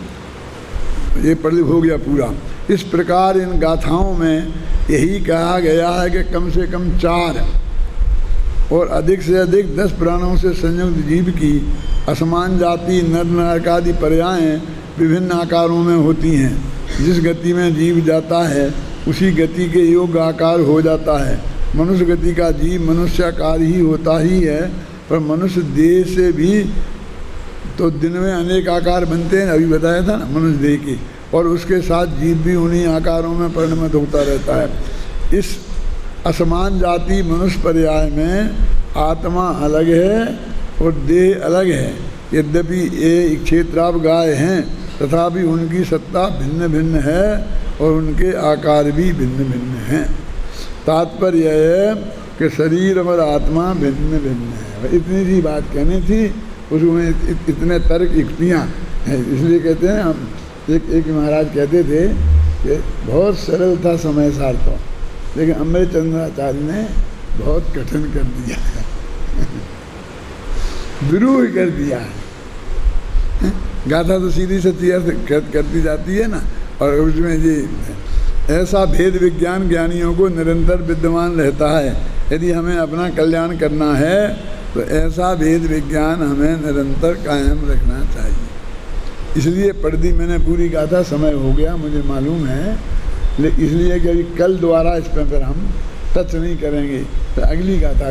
[SPEAKER 1] ये पढ़ हो गया पूरा। इस प्रकार इन गाथाओं में यही कहा गया है कि कम से कम 4 और अधिक से अधिक 10 प्राणों से संयुक्त जीव की असमान जाति नर नारकादि पर्यायें विभिन्न आकारों में होती हैं। जिस गति में जीव जाता है उसी गति के योग्य आकार हो जाता है। मनुष्य गति का जीव मनुष्याकार ही होता ही है, पर मनुष्य देह से भी तो दिन में अनेक आकार बनते हैं, अभी बताया था ना, मनुष्य देह के, और उसके साथ जीव भी उन्हीं आकारों में परिणमित होता रहता है। इस असमान जाति मनुष्य पर्याय में आत्मा अलग है और देह अलग है। यद्यपि ये क्षेत्राप गाय हैं, तथापि उनकी सत्ता भिन्न भिन्न है और उनके आकार भी भिन्न भिन्न हैं। तात्पर्य यह है कि शरीर और आत्मा भिन्न भिन्न है। इतनी सी बात कहनी थी, उसमें इतने तर्क युक्तियाँ हैं। इसलिए कहते हैं हम, एक महाराज कहते थे कि बहुत सरल था समय सार तो, लेकिन अमृत चंद्राचार्य ने बहुत कठिन कर दिया है, विरूह कर दिया है। गाथा तो सीधी सच्ची अर्थ करती जाती है ना। और उसमें ये ऐसा भेद विज्ञान ज्ञानियों को निरंतर विद्यमान रहता है। यदि हमें अपना कल्याण करना है तो ऐसा भेद विज्ञान हमें निरंतर कायम रखना चाहिए। इसलिए पढ़ दी मैंने पूरी गाथा, समय हो गया मुझे मालूम है, इसलिए कि कल दोबारा इस पर हम टच नहीं करेंगे, तो अगली गाथा